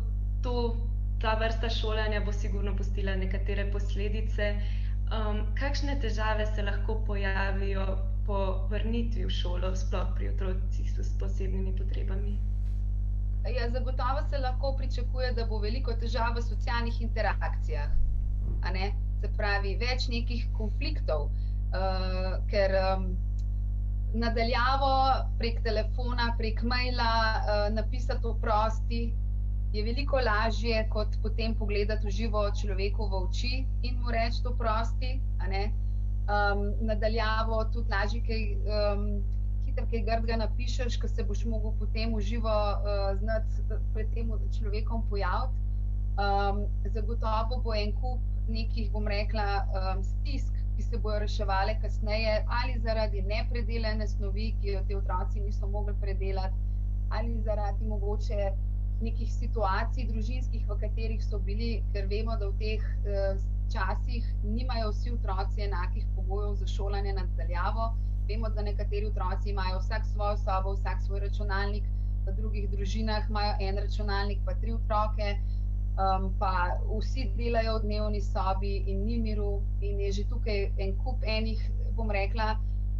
ta vrsta šolanja bo sigurno pustila nekatere posledice. Kakšne težave se lahko pojavijo po vrnitvi v šolo, sploh pri otrocih s posebnimi potrebami? Ja, zagotovo se lahko pričakuje, da bo veliko težav v socialnih interakcijah. Se pravi, več nekih konfliktov, ker nadaljavo prek telefona, prek maila napisati oprosti je veliko lažje, kot potem pogledati v živo človeku v oči in mu reči oprosti. Nadaljavo tudi lažje hitro kaj grdega napišeš, ko se boš mogel potem v živo znati pred tem človekom pojaviti. Zagotovo bo en kup nekih, bom rekla, stisk, ki se bojo reševale kasneje, ali zaradi nepredelane snovi, ki jo ti otroci niso mogli predelati, ali zaradi mogoče nekih situacij družinskih, v katerih so bili, ker vemo, da v teh časih nimajo vsi otroci enakih pogojev za šolanje na daljavo. Vemo, da nekateri otroci imajo vsak svojo sobo, vsak svoj računalnik, v drugih družinah imajo en računalnik, pa 3 otroke, pa vsi delajo v dnevni sobi in ni miru in je že tukaj en kup enih, bom rekla,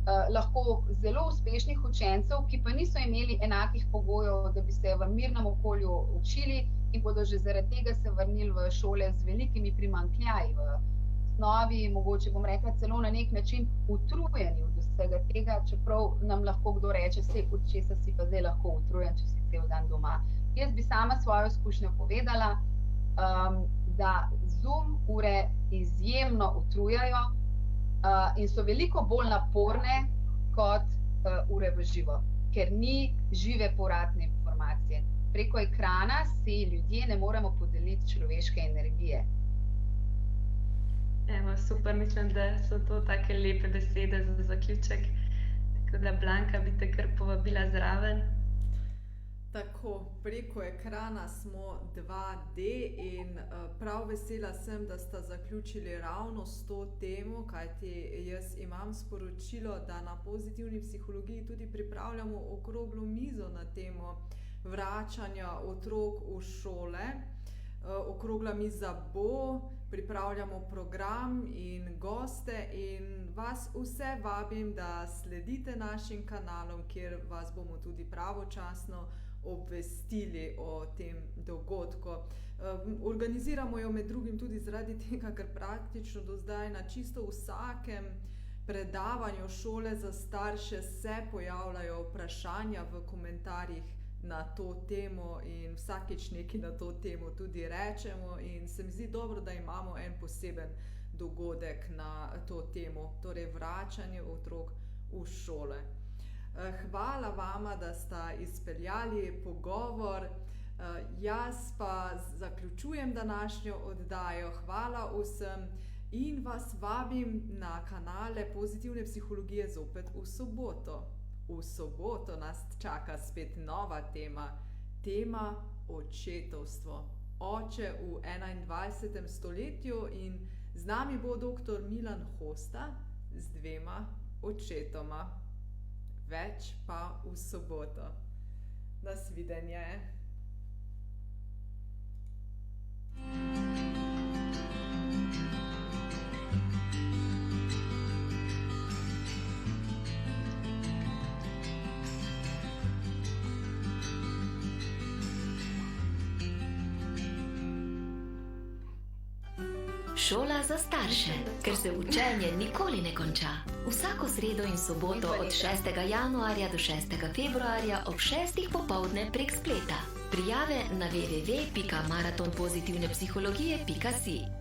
lahko zelo uspešnih učencev, ki pa niso imeli enakih pogojev, da bi se v mirnem okolju učili in bodo že zaradi tega se vrnili v šole z velikimi primanjkljaji v osnovi, mogoče bom rekla celo na nek način utrujeni od vsega tega, čeprav nam lahko kdo reče, saj od česa si pa zdaj lahko utrujen, če si cel dan doma. Jaz bi sama svojo izkušnjo povedala, da Zoom ure izjemno utrujajo in so veliko bolj naporne kot ure v živo, ker ni žive povratne informacije. Preko ekrana si ljudje ne moremo podeliti človeške energije. Evo, super, mislim, da so to take lepe besede za zaključek. Tako da, Blanka, bi te kar povabila zraven. Tako, preko ekrana smo 2D in prav vesela sem, da sta zaključili ravno s to temo, kajti jaz imam sporočilo, da na Pozitivni psihologiji tudi pripravljamo okroglo mizo na temo vračanja otrok v šole. Okrogla miza bo, pripravljamo program in goste in vas vse vabim, da sledite našim kanalom, kjer vas bomo tudi pravočasno obvestili o tem dogodku. Organiziramo jo med drugim tudi zaradi tega, ker praktično do zdaj na čisto vsakem predavanju šole za starše se pojavljajo vprašanja v komentarjih na to temo in vsakič nekaj na to temo tudi rečemo in se mi zdi dobro, da imamo en poseben dogodek na to temo, torej vračanje otrok v šole. Hvala vama, da sta izpeljali pogovor. Jaz pa zaključujem današnjo oddajo. Hvala vsem in vas vabim na kanale Pozitivne psihologije zopet v soboto. V soboto nas čaka spet nova tema. Tema očetovstvo. Oče v 21. stoletju in z nami bo dr. Milan Hosta z 2 očetoma. Več pa v soboto. Nasvidenje. Šola za starše, ker se učenje nikoli ne konča. Vsako sredo in soboto od 6. januarja do 6. februarja ob 6. popoldne prek spleta. Prijave na www.maratonpozitivnepsihologije.si.